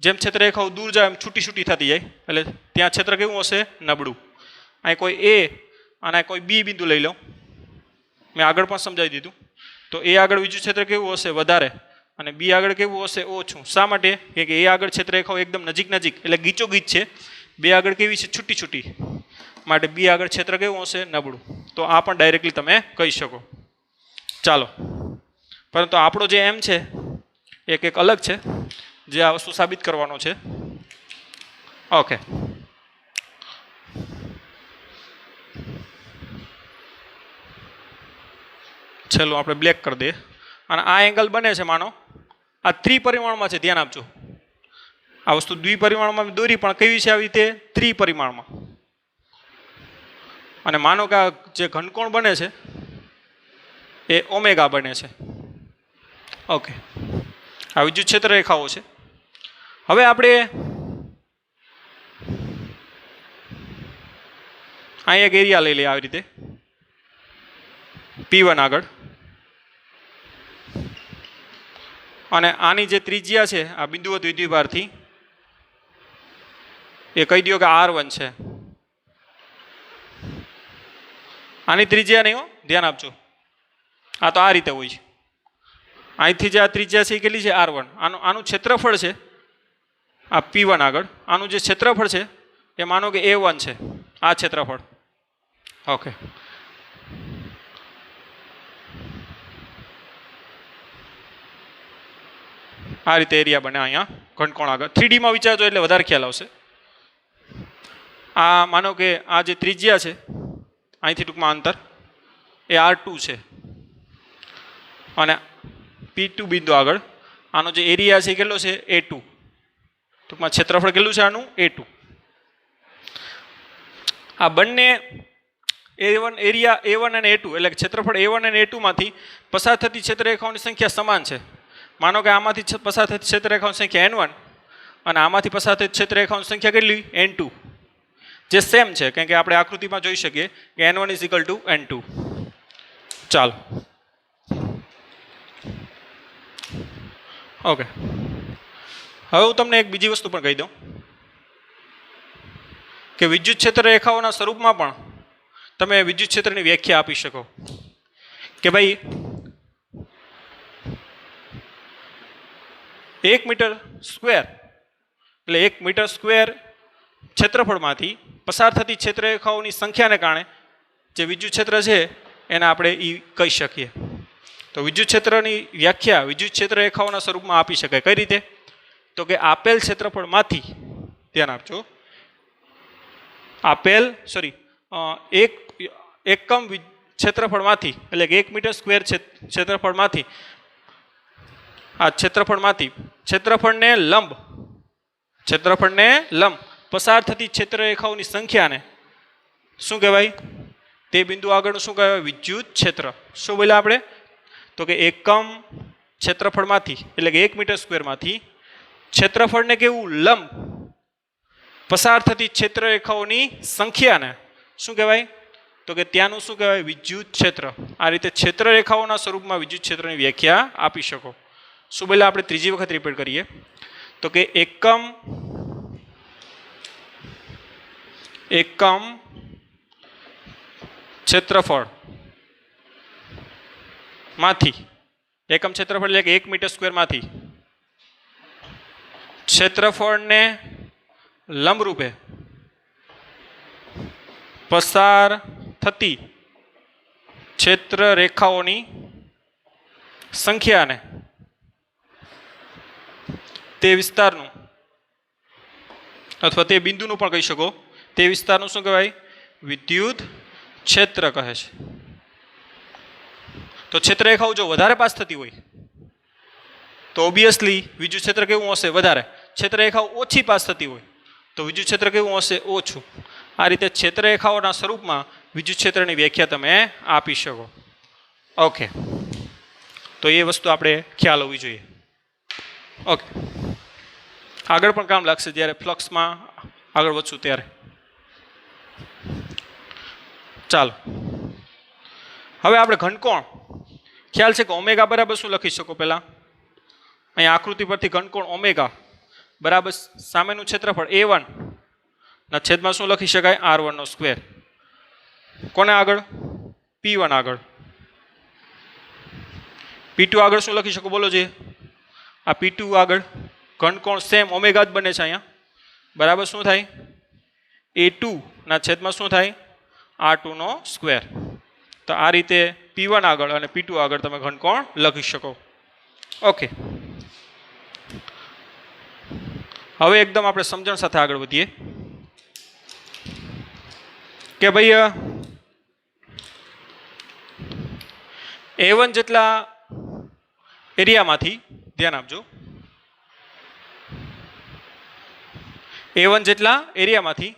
જેમ ક્ષેત્રરેખાઓ દૂર જાય એમ છૂટી છૂટી થતી જાય, એટલે ત્યાં ક્ષેત્ર કેવું હશે? નબળું. અહીં કોઈ એ અને કોઈ બી બિંદુ લઈ લો, મેં આગળ પણ સમજાવી દીધું. તો એ આગળ વિદ્યુત ક્ષેત્ર કેવું હશે? વધારે. અને બી આગળ કેવું હશે? ઓછું. શા માટે? કે એ આગળ ક્ષેત્રરેખાઓ એકદમ નજીક નજીક એટલે ગીચોગીચ છે, બે આગળ કેવી છે? છૂટી છૂટી. માટે બી આગળ ક્ષેત્ર કેવું હશે? નબળું. તો આ પણ ડાયરેક્ટલી તમે કહી શકો. ચાલો, પરંતુ આપણો જે એમ છે એ કંઈક અલગ છે, જે આ વસ્તુ સાબિત કરવાનો છે. ઓકે, ચલો આપણે બ્લેક કરી દઈએ. અને આ એંગલ બને છે, માનો આ ત્રિપરિમાણમાં છે, ધ્યાન આપજો. આ વસ્તુ દ્વિપરિમાણમાં દોરી, પણ કેવી છે? આવી રીતે ત્રિપરિમાણમાં. અને માનો કે આ જે ઘનકોણ બને છે એ ઓમેગા બને છે. ઓકે, આ વિદ્યુત ક્ષેત્ર રેખાઓ છે. હવે આપણે અહીં એક એરિયા લઈ લઈએ આવી રીતે P1 આગળ, અને આની જે ત્રિજ્યા છે આ બિંદુવત વિદ્યુતભારથી એ કહી દો કે R1 છે. આની ત્રિજ્યા નહીં હો, ધ્યાન આપજો. આ તો આ રીતે હોય છે. અહીંથી જે આ ત્રિજ્યા છે એ કેટલી છે? R1. આનું ક્ષેત્રફળ છે આ P1 આગળ. આનું જે ક્ષેત્રફળ છે એ માનો કે A1 છે, આ ક્ષેત્રફળ. ઓકે, આ રીતે એરિયા બને અહીંયા ઘનકોણ આગળ. 3D માં વિચારજો એટલે વધારે ખ્યાલ આવશે. આ માનો કે આ જે ત્રિજ્યા છે અહીંથી ટૂંકમાં અંતર એ R2 છે, અને P2 બિંદુ આગળ આનો જે એરિયા છે કેટલો છે? A2. ટૂંકમાં ક્ષેત્રફળ કેટલું છે આનું? A2. આ બંને A1 એરિયા A1 અને A2 એટલે ક્ષેત્રફળ A1 અને A2 માંથી પસાર થતી ક્ષેત્રરેખાઓની સંખ્યા સમાન છે. માનો કે આમાંથી પસાર થતી ક્ષેત્રરેખાઓની સંખ્યા N1 અને આમાંથી પસાર થતી ક્ષેત્રરેખાઓની સંખ્યા કેટલી? N2. જે સેમ છે, કારણ કે આપણે આકૃતિમાં જોઈ શકીએ કે N1 = N2. ચાલો, ઓકે. હવે હું તમને એક બીજી વસ્તુ પણ કહી દઉં કે વિદ્યુત ક્ષેત્ર રેખાઓના સ્વરૂપમાં પણ તમે વિદ્યુત ક્ષેત્રની વ્યાખ્યા આપી શકો કે ભાઈ 1 મીટર સ્ક્વેર એટલે 1 મીટર સ્ક્વેર ક્ષેત્રફળમાંથી પસાર થતી ક્ષેત્રરેખાઓની સંખ્યાને કારણે જે વિદ્યુત ક્ષેત્ર છે એને આપણે કહી શકીએ. તો વિદ્યુત ક્ષેત્રની વ્યાખ્યા વિદ્યુત ક્ષેત્ર રેખાઓના સ્વરૂપમાં આપી શકાય. કઈ રીતે? તો કે આપેલ ક્ષેત્રફળમાંથી, ધ્યાન આપજો, એકમ ક્ષેત્રફળમાંથી એટલે કે 1 મીટર સ્ક્વેર ક્ષેત્રફળમાંથી આ ક્ષેત્રફળને લંબ પસાર થતી ક્ષેત્રરેખાઓની સંખ્યાને શું કહેવાય? તે બિંદુ આગળનું શું કહેવાય? વિદ્યુત ક્ષેત્ર. શું બોલ્યા આપણે? તો કે એકમ ક્ષેત્રફળમાંથી એટલે કે 1 મીટર સ્ક્વેરમાંથી ક્ષેત્રફળને કેવું? લંબ પસાર થતી ક્ષેત્રરેખાઓની સંખ્યાને શું કહેવાય? તો કે ત્યાંનું શું કહેવાય? વિદ્યુત ક્ષેત્ર. આ રીતે ક્ષેત્રરેખાઓના સ્વરૂપમાં વિદ્યુત ક્ષેત્રની વ્યાખ્યા આપી શકો. શું બોલ્યા આપણે? ત્રીજી વખત રિપીટ કરીએ તો કે એકમ ક્ષેત્રફળ માંથી, એકમ ક્ષેત્રફળ એટલે કે 1 મીટર સ્ક્વેરમાંથી ક્ષેત્રફળને લંબરૂપે પસાર થતી ક્ષેત્રરેખાઓની સંખ્યાને તે વિસ્તારનું અથવા તે બિંદુનું પણ કહી શકો, તે વિસ્તારનું શું કહેવાય? વિદ્યુત ક્ષેત્ર કહે છે. તો ક્ષેત્રરેખાઓ જો વધારે પાસ થતી હોય તો ઓબ્વિયસલી વિદ્યુત ક્ષેત્ર કેવું હશે? વધારે. ક્ષેત્રરેખાઓ ઓછી પાસ થતી હોય તો વિદ્યુત ક્ષેત્ર કેવું હશે? ઓછું. આ રીતે ક્ષેત્રરેખાઓના સ્વરૂપમાં વિદ્યુત ક્ષેત્રની વ્યાખ્યા તમે આપી શકો. ઓકે, તો એ વસ્તુ આપણે ખ્યાલ હોવી જોઈએ. ઓકે, આગળ પણ કામ લાગશે જ્યારે ફ્લક્સમાં આગળ વધશું ત્યારે. ચાલો, હવે આપણે ઘનકોણ, ખ્યાલ છે કે ઓમેગા બરાબર શું લખી શકો? પહેલાં અહીંયા આકૃતિ પરથી ઘનકોણ ઓમેગા બરાબર સામેનું ક્ષેત્રફળ A1 ના છેદમાં શું લખી શકાય? R1 નો સ્ક્વેર. કોને આગળ? P1 આગળ. P2 આગળ શું લખી શકો? બોલો જે આ P2 આગળ ઘનકોણ સેમ ઓમેગા જ બને છે અહીંયા બરાબર શું થાય? A2 ના છેદમાં શું થાય? R2 નો સ્ક્વેર. તો આ રીતે P1 આગળ અને P2 આગળ તમે ઘનકોણ લખી શકો. ઓકે, હવે એકદમ આપણે સમજણ સાથે આગળ વધીએ કે ભાઈ A1 જેટલા એરિયામાંથી, ધ્યાન આપજો, A1 જેટલા એરિયામાંથી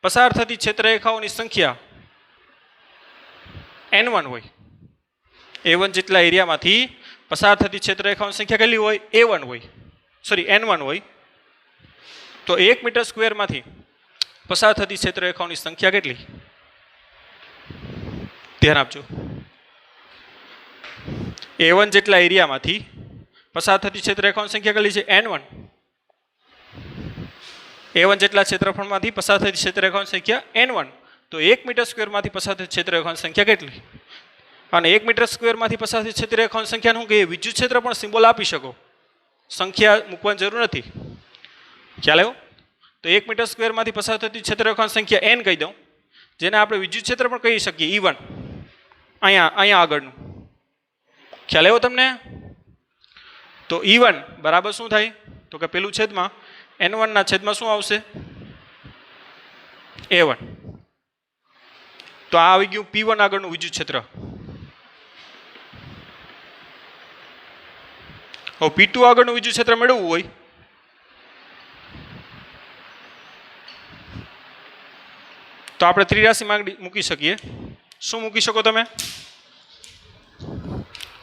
પસાર થતી ક્ષેત્રરેખાઓની સંખ્યા N1 હોય. A1 જેટલા એરિયામાંથી પસાર થતી ક્ષેત્રરેખાઓની સંખ્યા કેટલી હોય? A1 હોય, સોરી N1 હોય. તો 1 મીટર સ્ક્વેરમાંથી પસાર થતી ક્ષેત્રરેખાઓની સંખ્યા કેટલી? ધ્યાન આપજો. A1 જેટલા એરિયામાંથી પસાર થતી ક્ષેત્રરેખાઓની સંખ્યા કેટલી છે? N1. A1 જેટલા ક્ષેત્રફળમાંથી પસાર થતી ક્ષેત્રરેખાઓની સંખ્યા N1. તો 1 મીટર સ્ક્વેરમાંથી પસાર થતી ક્ષેત્રરેખાઓની સંખ્યા કેટલી? અને 1 મીટર સ્ક્વેરમાંથી પસાર થતી ક્ષેત્રરેખાઓની સંખ્યાનું શું કહીએ? વિદ્યુત ક્ષેત્ર પણ સિમ્બોલ આપી શકો, સંખ્યા મૂકવાની જરૂર નથી. ખ્યાલ આવ્યો? તો 1 મીટર સ્ક્વેરમાંથી પસાર થતી ક્ષેત્રરેખાઓની સંખ્યા N કહી દઉં, જેને આપણે વિદ્યુત ક્ષેત્ર પણ કહી શકીએ E1. અહીંયા આગળનું ખ્યાલ આવ્યો તમને? તો E1 બરાબર શું થાય? તો કે પેલું છેદમાં N1 ના છેદમાં શું આવશે? A1. તો આ આવી ગયું P1 આગળનું વિદ્યુત ક્ષેત્ર. હવે P2 આગળનું વિદ્યુત ક્ષેત્ર મેળવવું હોય તો આપણે ત્રિરાશિમાં મૂકી શકીએ. શું મૂકી શકો તમે?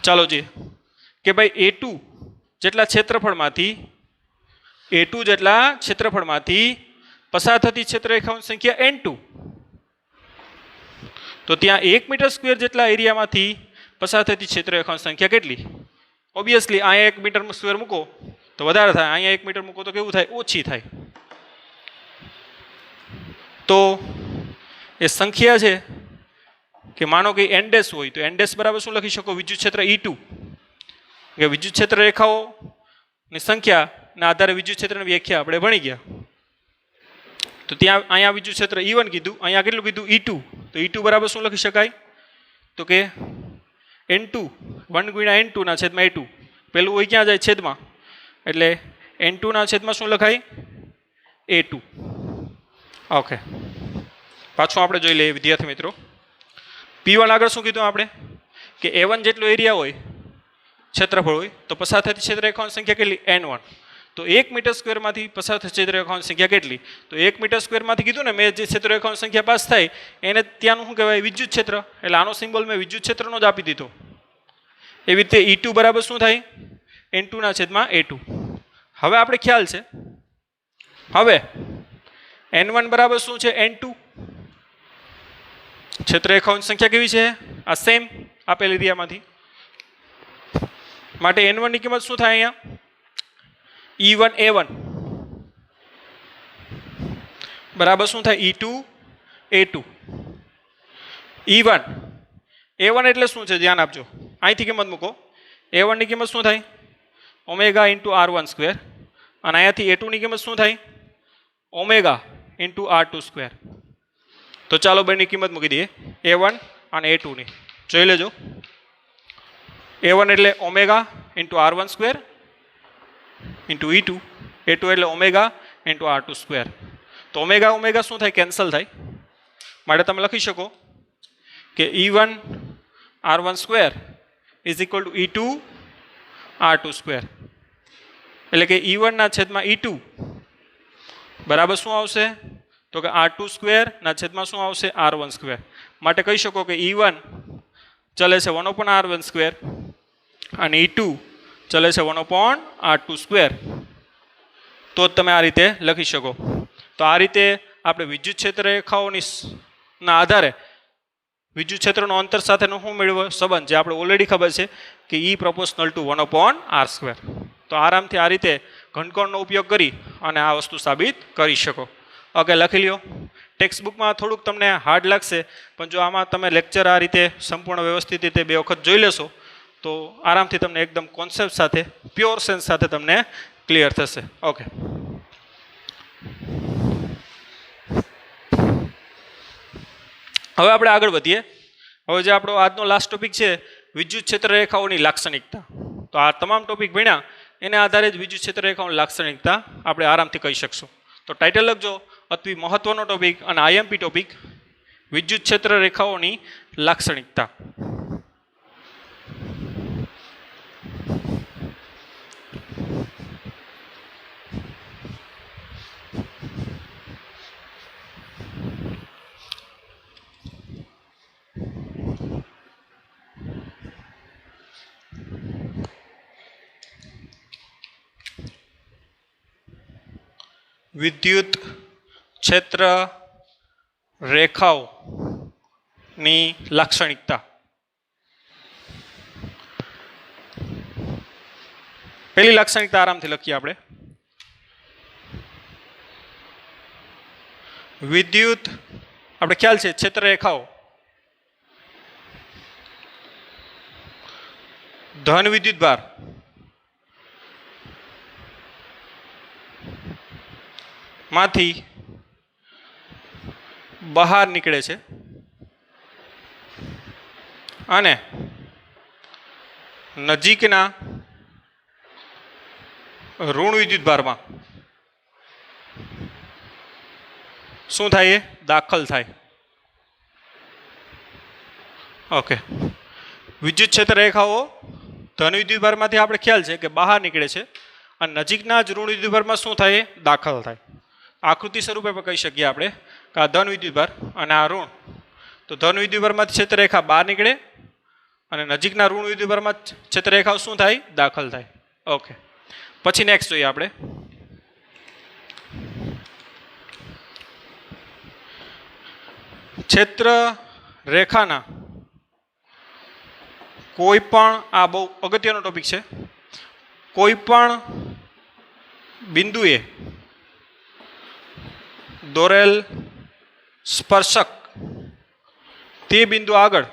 ચાલો જોઈએ કે ભાઈ A2 જેટલા ક્ષેત્રફળમાંથી પસાર થતી ક્ષેત્રરેખાઓની સંખ્યા N2. તો ત્યાં 1 મીટર સ્ક્વેર જેટલા એરિયામાંથી પસાર થતી ક્ષેત્રરેખાઓની સંખ્યા કેટલી? ઓબ્વિયસલી અહીંયા 1 મીટર સ્ક્વેર મૂકો તો વધારે થાય, અહીંયા 1 મીટર મૂકો તો કેવું થાય? ઓછી થાય. તો એ સંખ્યા છે કે માનો કે N' હોય તો N' બરાબર શું લખી શકો? વિદ્યુત ક્ષેત્ર E2. કે વિદ્યુત ક્ષેત્ર રેખાઓની સંખ્યાના આધારે વિદ્યુત ક્ષેત્રની વ્યાખ્યા આપણે ભણી ગયા. તો ત્યાં અહીંયા વિદ્યુત ક્ષેત્ર E1 કીધું, અહીંયા કેટલું કીધું? E2. તો E2 બરાબર શું લખી શકાય? તો કે N2 1 ગુણ્યા N2 ના છેદમાં A2. પેલું હોય ક્યાં જાય? છેદમાં. એટલે N2 ના છેદમાં શું લખાય? A2. ઓકે, પાછું આપણે જોઈ લઈએ વિદ્યાર્થી મિત્રો. P1 આગળ શું કીધું આપણે? કે A1 જેટલો એરિયા હોય, ક્ષેત્રફળ હોય, તો પસાર થતી ક્ષેત્રરેખાઓની સંખ્યા કેટલી? N1. તો 1 મીટર સ્ક્વેરમાંથી પસાર થતી ક્ષેત્રરેખાઓની સંખ્યા કેટલી? તો 1 મીટર સ્ક્વેરમાંથી કીધું ને મેં, જે ક્ષેત્રરેખાઓની સંખ્યા પાસ થાય એને ત્યાંનું શું કહેવાય? વિદ્યુત ક્ષેત્ર. એટલે આનો સિમ્બોલ મેં વિદ્યુત ક્ષેત્રનો જ આપી દીધો. એવી રીતે E2 બરાબર શું થાય? N2 ના છેદમાં A2. હવે આપણે ખ્યાલ છે, હવે N1 બરાબર શું છે? N2. ક્ષેત્રરેખાઓની સંખ્યા કેવી છે? આ સેમ આપેલ એરિયામાંથી. માટે N1 ની કિંમત શું થાય? અહીંયા E1 A1 બરાબર શું થાય? E2 A2. E1 A1 એટલે શું છે? ધ્યાન આપજો, અહીંથી કિંમત મૂકો. A1 ની કિંમત શું થાય? Omega into R1 square. અને અહીંયાથી A2 ની કિંમત શું થાય? Omega into R2 square. તો ચાલો બંનેની કિંમત મૂકી દઈએ, A1 અને A2 ની. જોઈ લેજો. A1 એટલે omega into R1 square into E2. A2 એટલે ઓમેગા ઇન્ટુ r2 તો ઓમેગા ઓમેગા શું થાય કેન્સલ થાય માટે તમે લખી શકો કે E1 r1 is equal to E2 r2 એટલે કે E1 ના છેદમાં E2 બરાબર શું આવશે તો કે r2 ના છેદમાં શું આવશે r1 માટે કહી શકો કે E1 ચલે છે 1/r1 અને E2 ચલે છે 1/r2 તો જ તમે આ રીતે લખી શકો તો આ રીતે આપણે વિદ્યુત ક્ષેત્ર રેખાઓની ના આધારે વિદ્યુત ક્ષેત્રનો અંતર સાથેનો શું મેળવ્યો સંબંધ જે આપણે ઓલરેડી ખબર છે કે E પ્રોપોર્શનલ ટુ 1/r2 તો આરામથી આ રીતે ઘનકોણનો ઉપયોગ કરી અને આ વસ્તુ સાબિત કરી શકો ઓકે લખી લ્યો ટેક્સ્ટ બુકમાં થોડુંક તમને હાર્ડ લાગશે પણ જો આમાં તમે લેક્ચર આ રીતે સંપૂર્ણ વ્યવસ્થિત રીતે 2 વખત જોઈ લેશો તો આરામથી તમને એકદમ કોન્સેપ્ટ સાથે પ્યોર સેન્સ સાથે તમને ક્લિયર થશે ઓકે હવે આપણે આગળ વધીએ હવે જે આપણો આજનો લાસ્ટ ટોપિક છે વિદ્યુત ક્ષેત્ર રેખાઓની લાક્ષણિકતા તો આ તમામ ટોપિક ભણ્યા એને આધારે જ વિદ્યુત ક્ષેત્ર રેખાઓની લાક્ષણિકતા આપણે આરામથી કહી શકશું તો ટાઇટલ લખજો અતિ મહત્વનો ટોપિક અને આઈએમપી ટોપિક વિદ્યુત ક્ષેત્ર રેખાઓની લાક્ષણિકતા વિદ્યુત ક્ષેત્ર રેખાઓની લાક્ષણિકતા પહેલી લાક્ષણિકતા આરામથી લખીએ આપણે વિદ્યુત આપણે ખ્યાલ છે ક્ષેત્ર રેખાઓ ધન વિદ્યુત ભાર માંથી બહાર નીકળે છે અને નજીકના ઋણ વિદ્યુત ભારમાં શું થાય એ દાખલ થાય ઓકે વિદ્યુત ક્ષેત્ર રેખાઓ ધન વિદ્યુત ભારમાંથી આપણે ખ્યાલ છે કે બહાર નીકળે છે અને નજીકના જ ઋણ વિદ્યુત ભારમાં શું થાય એ દાખલ થાય આકૃતિ સ્વરૂપે પણ કહી શકીએ આપણે કે આ ધન વિદ્યુતભાર અને આ ઋણ તો ધન વિદ્યુતભારમાંથી ક્ષેત્રરેખા બહાર નીકળે અને નજીકના ઋણ વિદ્યુતભારમાં ક્ષેત્રરેખાઓ શું થાય દાખલ થાય ઓકે પછી નેક્સ્ટ જોઈએ આપણે ક્ષેત્ર રેખાના કોઈ પણ આ બહુ અગત્યનો ટોપિક છે કોઈ પણ બિંદુએ દોરેલ સ્પર્શક તે બિંદુ આગળ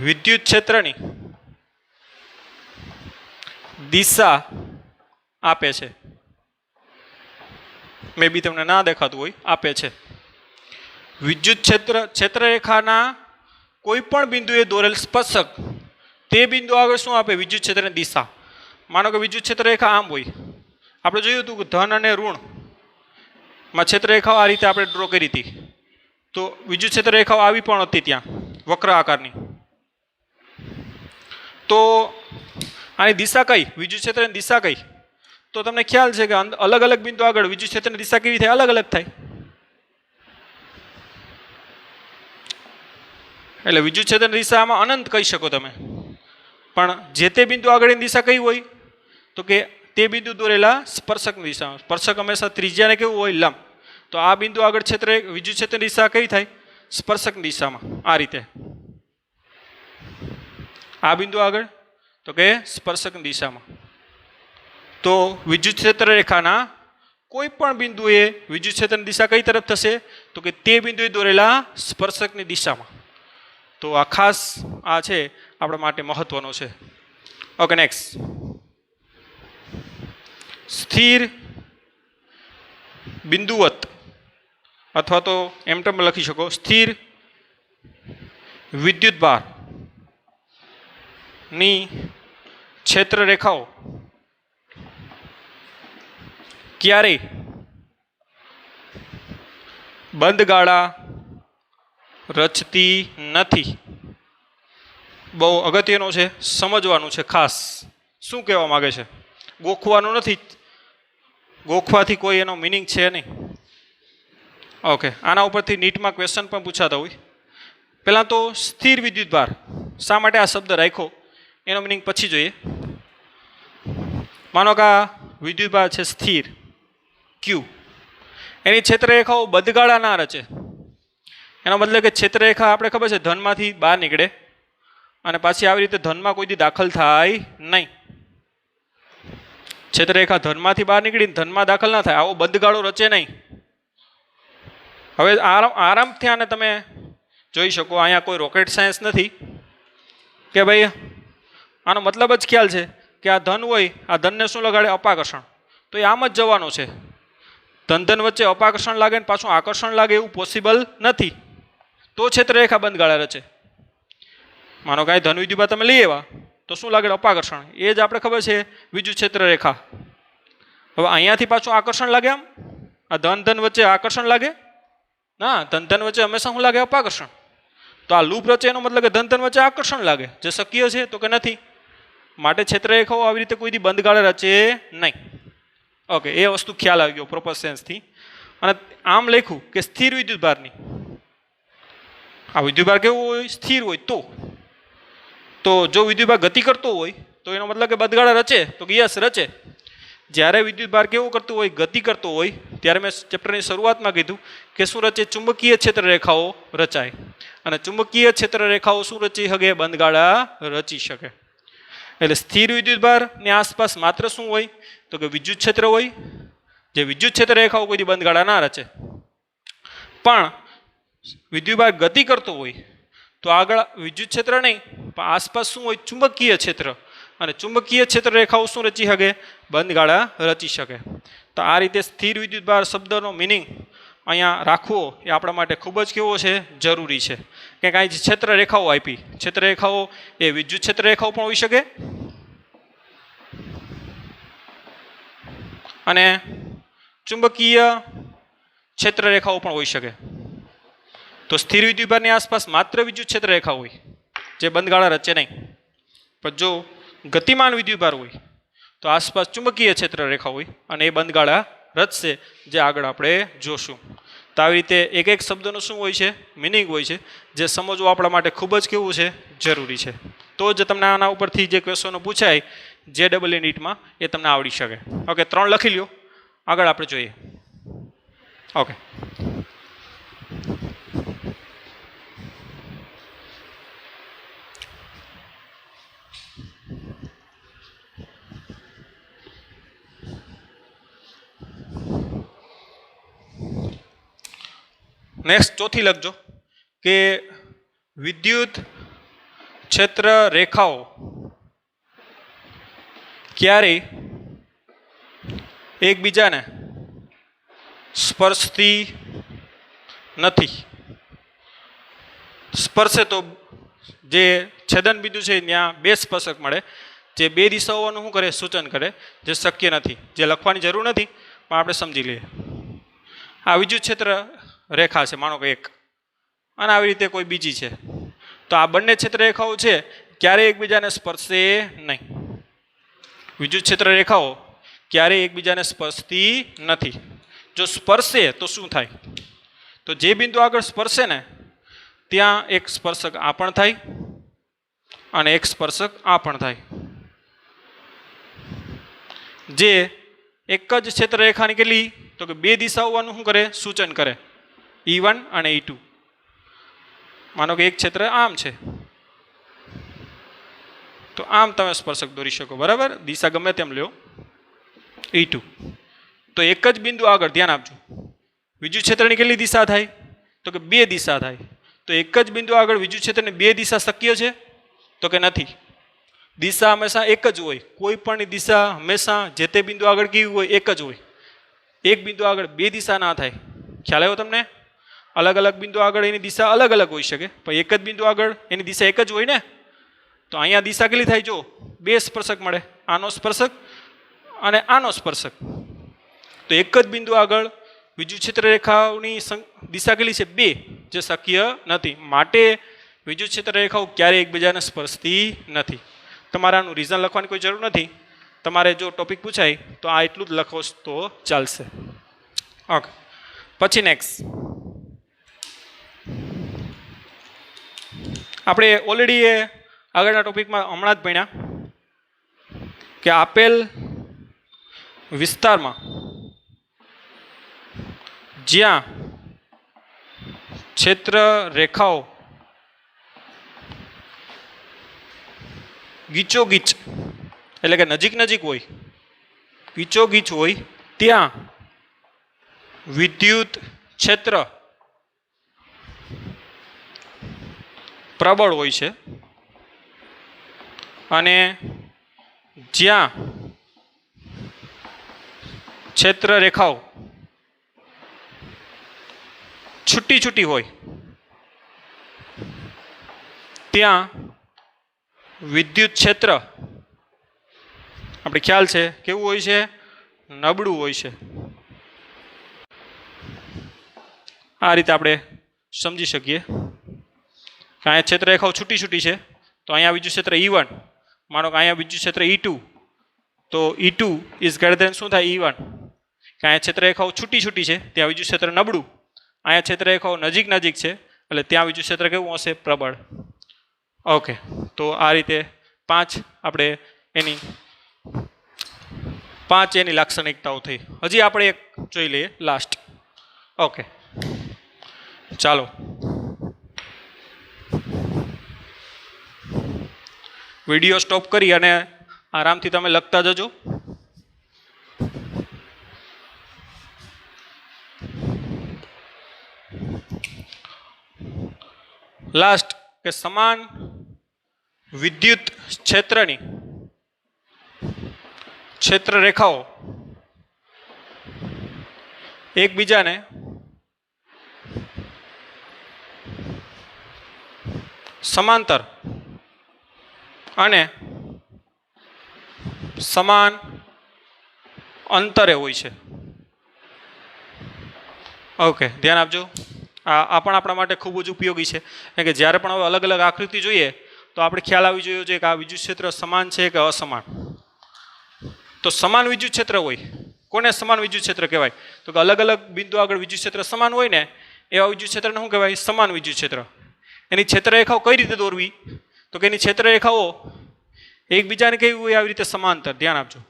વિદ્યુત ક્ષેત્રની દિશા આપે છે મે બી તમને ના દેખાતું હોય આપે છે વિદ્યુત ક્ષેત્રરેખાના કોઈ પણ બિંદુએ દોરેલ સ્પર્શક તે બિંદુ આગળ શું આપે વિદ્યુત ક્ષેત્રની દિશા માનો કે વિદ્યુત ક્ષેત્રરેખા આમ હોય આપણે જોયું હતું કે ધન અને ઋણ માં ક્ષેત્રરેખાઓ આ રીતે આપણે ડ્રો કરી હતી તો વિદ્યુત ક્ષેત્રરેખાઓ આવી પણ હતી ત્યાં વક્ર આકારની તો આની દિશા કઈ વિદ્યુત ક્ષેત્રની દિશા કઈ તો તમને ખ્યાલ છે કે અલગ અલગ બિંદુ આગળ વિદ્યુત ક્ષેત્રની દિશા કેવી થાય અલગ અલગ થાય એટલે વિદ્યુત ક્ષેત્રની દિશામાં અનંત કહી શકો તમે પણ જે તે બિંદુ આગળની દિશા કઈ હોય તો કે તે બિંદુ દોરેલા સ્પર્શકની દિશામાં સ્પર્શક હંમેશા ત્રિજ્યાને કેવું હોય લંબ તો આ બિંદુ આગળ વિદ્યુત ક્ષેત્રની દિશા કઈ થાય સ્પર્શકની દિશામાં આ રીતે આ બિંદુ આગળ તો કે સ્પર્શકની દિશામાં તો વિદ્યુત ક્ષેત્ર રેખાના કોઈ પણ બિંદુએ વિદ્યુત ક્ષેત્રની દિશા કઈ તરફ થશે તો કે તે બિંદુએ દોરેલા સ્પર્શકની દિશામાં તો આ ખાસ આ છે આપણા માટે મહત્વનો છે ઓકે નેક્સ્ટ સ્થિર બિંદુવત અથવા તો એમ ટર્મ લખી શકો સ્થિર વિદ્યુત ભાર ની ક્ષેત્ર રેખાઓ ક્યારેય બંધગાળા રચતી નથી. બહુ અગત્યનું છે, સમજવાનું છે ખાસ. શું કહેવા માગે છે? ગોખવાનું નથી, ગોખવાથી કોઈ એનો મિનિંગ છે નહીં. ઓકે, આના ઉપરથી નીટમાં ક્વેશ્ચન પણ પૂછાતા હોય. પહેલાં તો સ્થિર વિદ્યુતભાર શા માટે આ શબ્દ રાખ્યો એનો મિનિંગ પછી જોઈએ. માનો કે આ વિદ્યુતભાર છે સ્થિર ક્યુ, એની ક્ષેત્રરેખાઓ બંધગાળા ના રચે. એનો મતલબ કે ક્ષેત્રરેખા આપણે ખબર છે ધનમાંથી બહાર નીકળે અને પાછી આવી રીતે ધનમાં કોઈ દી દાખલ થાય નહીં. ક્ષેત્રરેખા ધનમાંથી બહાર નીકળીને ધનમાં દાખલ ના થાય, આવો બંધગાળો રચે નહીં. હવે આરામથી આને તમે જોઈ શકો. અહીંયા કોઈ રોકેટ સાયન્સ નથી કે ભાઈ આનો મતલબ જ ખ્યાલ છે કે આ ધન હોય, આ ધનને શું લગાડે? અપાકર્ષણ. તો એ આમ જ જવાનું છે. ધન વચ્ચે અપાકર્ષણ લાગે ને પાછું આકર્ષણ લાગે એવું પોસિબલ નથી. તો ક્ષેત્રરેખા બંધગાળા રચે. માનો કાંઈ ધન વિદ્યુતભાર તમે લઈ આવ્યા તો શું લાગે? અપાકર્ષણ. એ જ આપણે ખબર છે વિદ્યુત ક્ષેત્રરેખા. હવે અહીંયાથી પાછું આકર્ષણ લાગે. આમ આ ધન વચ્ચે આકર્ષણ લાગે ના, ધન વચ્ચે હંમેશા શું લાગે? અપાકર્ષણ. તો આ લૂપ રચે એનો મતલબ કે ધન વચ્ચે આકર્ષણ લાગે, જે શક્ય છે તો કે નથી. માટે ક્ષેત્રરેખાઓ આવી રીતે કોઈ દી બંધગાળા રચે નહીં. ઓકે, એ વસ્તુ ખ્યાલ આવી ગયો પ્રોપર સેન્સથી. અને આમ લખ્યું કે સ્થિર વિદ્યુતભારની, આ વિદ્યુતભાર કેવું હોય? સ્થિર હોય. તો જો વિદ્યુતભાર ગતિ કરતો હોય તો એનો મતલબ કે બંધગાળા રચે? તો કે યસ, રચે. જ્યારે વિદ્યુતભાર કેવું કરતું હોય? ગતિ કરતો હોય. ત્યારે મેં ચેપ્ટરની શરૂઆતમાં કીધું કે શું રચે? ચુંબકીય ક્ષેત્રરેખાઓ રચાય. અને ચુંબકીય ક્ષેત્રરેખાઓ શું રચી શકે? બંધગાળા રચી શકે. એટલે સ્થિર વિદ્યુતભારની આસપાસ માત્ર શું હોય? તો કે વિદ્યુત ક્ષેત્ર હોય. જે વિદ્યુત ક્ષેત્રરેખાઓ કોઈ બંધગાળા ના રચે. પણ વિદ્યુતભાર ગતિ કરતો હોય તો આગળ વિદ્યુત ક્ષેત્ર નહીં, પણ આસપાસ શું હોય? ચુંબકીય ક્ષેત્ર. અને ચુંબકીય ક્ષેત્રરેખાઓ શું રચી શકે? બંધગાળા રચી શકે. તો આ રીતે સ્થિર વિદ્યુતભાર શબ્દનો મિનિંગ અહીંયા રાખવો એ આપણા માટે ખૂબ જ કેવો છે? જરૂરી છે. કે કાંઈ ક્ષેત્રરેખાઓ આપી, ક્ષેત્રરેખાઓ એ વિદ્યુત ક્ષેત્રરેખાઓ પણ હોઈ શકે અને ચુંબકીય ક્ષેત્રરેખાઓ પણ હોઈ શકે. તો સ્થિર વિદ્યુતભારની આસપાસ માત્ર વિદ્યુત ક્ષેત્રરેખા હોય જે બંધગાળા રચે નહીં. પણ જો ગતિમાન વિદ્યુતભાર હોય તો આસપાસ ચુંબકીય ક્ષેત્રરેખા હોય અને એ બંધગાળા રચશે, જે આગળ આપણે જોશું. તો આવી રીતે એક એક શબ્દનો શું હોય છે? મિનિંગ હોય છે, જે સમજવું આપણા માટે ખૂબ જ કેવું છે? જરૂરી છે. તો જ તમને આના ઉપરથી જે ક્વેશ્ચનો પૂછાય JEE નીટમાં એ તમને આવડી શકે. ઓકે, 3 લખી લ્યો. આગળ આપણે જોઈએ. ઓકે, નેક્સ્ટ ચોથી લખજો કે વિદ્યુત ક્ષેત્ર રેખાઓ ક્યારેય એકબીજાને સ્પર્શતી નથી. સ્પર્શે તો જે છેદન બિંદુ છે ત્યાં બે સ્પર્શક મળે, જે બે દિશાઓનું શું કરે? સૂચન કરે, જે શક્ય નથી, જે લખવાની જરૂર નથી પણ આપણે સમજી લઈએ. આ વિદ્યુત ક્ષેત્ર રેખા છે માનો કે એક, અને આવી રીતે કોઈ બીજી છે. તો આ બંને ક્ષેત્રરેખાઓ છે ક્યારેય એકબીજાને સ્પર્શે નહીં. વિદ્યુત ક્ષેત્ર રેખાઓ ક્યારેય એકબીજાને સ્પર્શતી નથી. જો સ્પર્શે તો શું થાય? તો જે બિંદુ આગળ સ્પર્શે ને ત્યાં એક સ્પર્શક આ પણ થાય અને એક સ્પર્શક આ પણ થાય, જે એક જ ક્ષેત્રરેખાની કેટલી? તો કે બે દિશાઓનું શું કરે? સૂચન કરે, E1 અને E2. માનો કે એક ક્ષેત્ર આમ છે તો આમ તમે સ્પર્શક દોરી શકો, બરાબર? દિશા ગમે તેમ લ્યો, E2. તો એક જ બિંદુ આગળ ધ્યાન આપજો, વિદ્યુત ક્ષેત્રની કેટલી દિશા થાય? તો કે બે દિશા થાય. તો એક જ બિંદુ આગળ વિદ્યુત ક્ષેત્રની બે દિશા શક્ય છે? તો કે નથી. દિશા હંમેશા એક જ હોય. કોઈ પણ દિશા હંમેશા જે તે બિંદુ આગળ કેવી હોય? એક જ હોય. એક બિંદુ આગળ બે દિશા ના થાય. ખ્યાલ આવ્યો તમને? અલગ અલગ બિંદુ આગળ એની દિશા અલગ અલગ હોઈ શકે, પણ એક જ બિંદુ આગળ એની દિશા એક જ હોય ને. તો અહીંયા દિશા કેટલી થાય? જો બે સ્પર્શક મળે, આનો સ્પર્શક અને આનો સ્પર્શક. તો એક જ બિંદુ આગળ વિદ્યુત ક્ષેત્ર રેખાઓની દિશા કેટલી છે? 2, જે શક્ય નથી. માટે વિદ્યુત ક્ષેત્ર રેખાઓ ક્યારેય એકબીજાને સ્પર્શતી નથી. તમારે આનું રીઝન લખવાની કોઈ જરૂર નથી. તમારે જો ટોપિક પૂછાય તો આ એટલું જ લખો તો ચાલશે. ઓકે, પછી નેક્સ્ટ આપણે ઓલરેડી આગળના ટોપિકમાં હમણાં જ ભણ્યા કે આપેલ વિસ્તારમાં જ્યાં ક્ષેત્ર રેખાઓ ગીચોગીચ એટલે કે નજીક નજીક હોય, ગીચોગીચ હોય, ત્યાં વિદ્યુત ક્ષેત્ર પ્રબળ હોય છે અને જ્યાં ક્ષેત્ર રેખાઓ છૂટી છૂટી હોય ત્યાં વિદ્યુત ક્ષેત્ર આપણે ખ્યાલ છે કેવું હોય છે? નબળું હોય છે. આ રીતે આપણે સમજી શકીએ કે અહીંયા ક્ષેત્ર રેખાઓ છૂટી છૂટી છે તો અહીંયા વિદ્યુત ક્ષેત્ર E1, માનો કે અહીંયા વિદ્યુત ક્ષેત્ર E2, તો E2 ઇઝ ગ્રેટર ધેન શું થાય? E1. કે અહીંયા ક્ષેત્ર રેખાઓ છૂટી છૂટી છે ત્યાં વિદ્યુત ક્ષેત્ર નબળું, અહીંયા ક્ષેત્ર રેખાઓ નજીક નજીક છે એટલે ત્યાં વિદ્યુત ક્ષેત્ર કેવું હશે? પ્રબળ. ઓકે, તો આ રીતે 5 આપણે એની લાક્ષણિકતાઓ થઈ. હજી આપણે એક જોઈ લઈએ લાસ્ટ. ઓકે, ચાલો વિડીયો સ્ટોપ કરી અને આરામથી તમે લખતા જજો. લાસ્ટ કે સમાન વિદ્યુત ક્ષેત્રની ક્ષેત્ર રેખાઓ એકબીજાને સમાંતર અને સમાન અંતરે હોય છે. ઓકે, ધ્યાન આપજો. આ પણ આપણા માટે ખૂબ જ ઉપયોગી છે કારણ કે જ્યારે પણ હવે અલગ અલગ આકૃતિ જોઈએ તો આપણે ખ્યાલ આવી જોઈએ છે કે આ વિદ્યુત ક્ષેત્ર સમાન છે કે અસમાન. તો સમાન વિદ્યુત ક્ષેત્ર હોય, કોને સમાન વિદ્યુત ક્ષેત્ર કહેવાય? તો કે અલગ અલગ બિંદુ આગળ વિદ્યુત ક્ષેત્ર સમાન હોય ને એવા વિદ્યુત ક્ષેત્રને શું કહેવાય? સમાન વિદ્યુત ક્ષેત્ર. એની ક્ષેત્ર રેખાઓ કઈ રીતે દોરવી? તો કે એની ક્ષેત્ર રેખાઓ એકબીજાને કેવી હોય? આવી રીતે સમાંતર. ધ્યાન આપજો.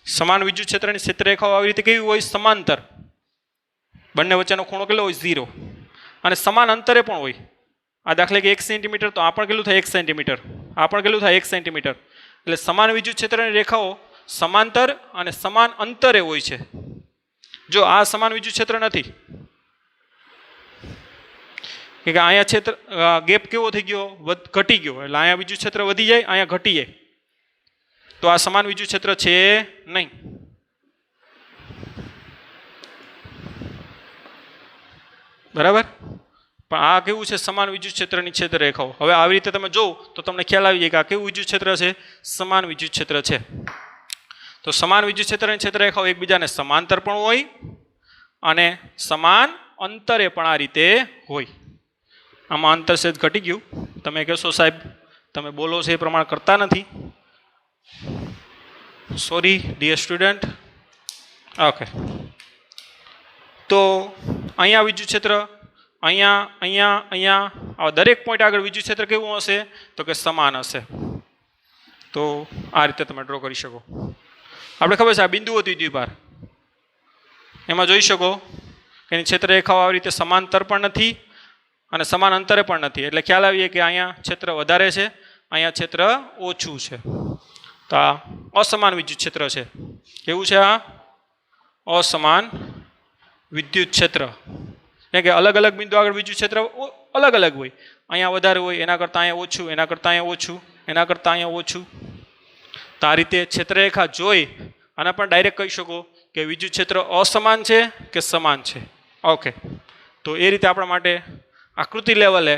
સમાન વિદ્યુત ક્ષેત્રની ક્ષેત્ર રેખાઓ આવી રીતે કેવી હોય? સમાંતર. બંને વચ્ચેનો ખૂણો કેટલો હોય? 0. અને સમાન અંતરે પણ હોય. આ દાખલા કે 1 સેન્ટીમીટર, તો આ પણ કેટલું થાય? 1 સેન્ટીમીટર. આ પણ કેટલું થાય? 1 સેન્ટીમીટર. એટલે સમાન વિદ્યુત ક્ષેત્રની રેખાઓ સમાંતર અને સમાન અંતરે હોય છે. જો આ સમાન વિદ્યુત ક્ષેત્ર નથી કે અહીંયા ક્ષેત્ર ગેપ કેવો થઈ ગયો? ઘટી ગયો. એટલે અહીંયા વિદ્યુત ક્ષેત્ર વધી જાય, અહીંયા ઘટી જાય. તો આ સમાન વિદ્યુત ક્ષેત્ર છે નહીં. બરાબર? પણ આ કેવું છે? સમાન વિદ્યુત ક્ષેત્રની ક્ષેત્ર રેખાઓ. હવે આવી રીતે તમે જોવો તો તમને ખ્યાલ આવી જાય કે આ કેવું વિદ્યુત ક્ષેત્ર છે? સમાન વિદ્યુત ક્ષેત્ર છે. તો સમાન વિદ્યુત ક્ષેત્રની ક્ષેત્ર રેખાઓ એકબીજાને સમાંતર પણ હોય અને સમાન અંતરે પણ આ રીતે હોય. આમાં અંતર સેજ ઘટી ગયું. તમે કહેશો સાહેબ તમે બોલો છો એ પ્રમાણે કરતા નથી. Sorry dear student. ઓકે, તો અહીંયા વિદ્યુત ક્ષેત્ર, અહીંયા અહીંયા અહીંયા આ દરેક પોઈન્ટ આગળ વિદ્યુત ક્ષેત્ર કેવું હશે? તો કે સમાન હશે. તો આ રીતે તમે ડ્રો કરી શકો. આપણે ખબર છે આ બિંદુ હતી દ્વિભાર, એમાં જોઈ શકો કે એની ક્ષેત્ર રેખાઓ આવી રીતે સમાંતર પણ નથી અને સમાન અંતરે પણ નથી. એટલે ખ્યાલ આવીએ કે અહીંયા ક્ષેત્ર વધારે છે, અહીંયા ક્ષેત્ર ઓછું છે. તો આ અસમાન વિદ્યુત ક્ષેત્ર છે. કેવું છે? આ અસમાન વિદ્યુત ક્ષેત્ર. એટલે કે અલગ અલગ બિંદુ આગળ વિદ્યુત ક્ષેત્ર અલગ અલગ હોય. અહીંયા વધારે હોય, એના કરતાં અહીંયા ઓછું, એના કરતાં અહીંયા ઓછું, એના કરતાં અહીંયા ઓછું. તો આ રીતે ક્ષેત્રરેખા જોઈ આના પણ ડાયરેક્ટ કહી શકો કે વિદ્યુત ક્ષેત્ર અસમાન છે કે સમાન છે. ઓકે, તો એ રીતે આપણા માટે આકૃતિ લેવલે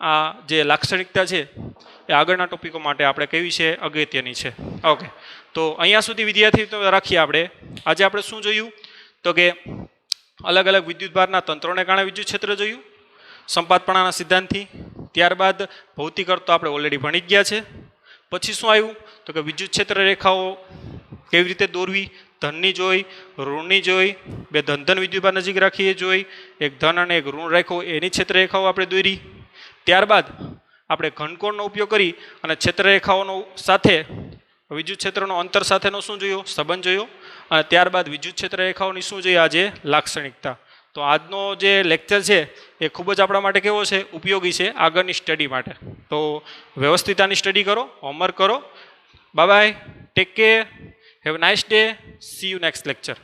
આ જે લાક્ષણિકતા છે એ આગળના ટોપિકો માટે આપણે કેવી છે, અગત્યની છે. ઓકે, તો અહીંયા સુધી વિદ્યાર્થી રાખીએ. આજે આપણે શું જોયું તો કે અલગ અલગ વિદ્યુતભારના તંત્રોને કારણે વિદ્યુત ક્ષેત્ર જોયું સંપાતપણાના સિદ્ધાંતથી. ત્યારબાદ ભૌતિક અર્થ તો આપણે ઓલરેડી ભણી જ ગયા છે. પછી શું આવ્યું તો કે વિદ્યુત ક્ષેત્ર રેખાઓ કેવી રીતે દોરવી, ધનની જોઈ, ઋણની જોઈ, બે ધન વિદ્યુતભાર નજીક રાખીએ જોઈ, એક ધન અને એક ઋણ રાખ્યો એની ક્ષેત્ર રેખાઓ આપણે દોરી. ત્યારબાદ આપણે ઘનકોણનો ઉપયોગ કરી અને ક્ષેત્ર રેખાઓનો સાથે વિદ્યુત ક્ષેત્રનો અંતર સાથેનો શું જોયો, સંબંધ જોયો. અને ત્યારબાદ વિદ્યુત ક્ષેત્ર રેખાઓની શું જોઈએ, આજે લાક્ષણિકતા. તો આજનો જે લેક્ચર છે એ ખૂબ જ આપણા માટે કેવો છે, ઉપયોગી છે આગળની સ્ટડી માટે. તો વ્યવસ્થિત આની સ્ટડી કરો, હોમવર્ક કરો. Bye bye, take care, have a nice day, C you next lecture.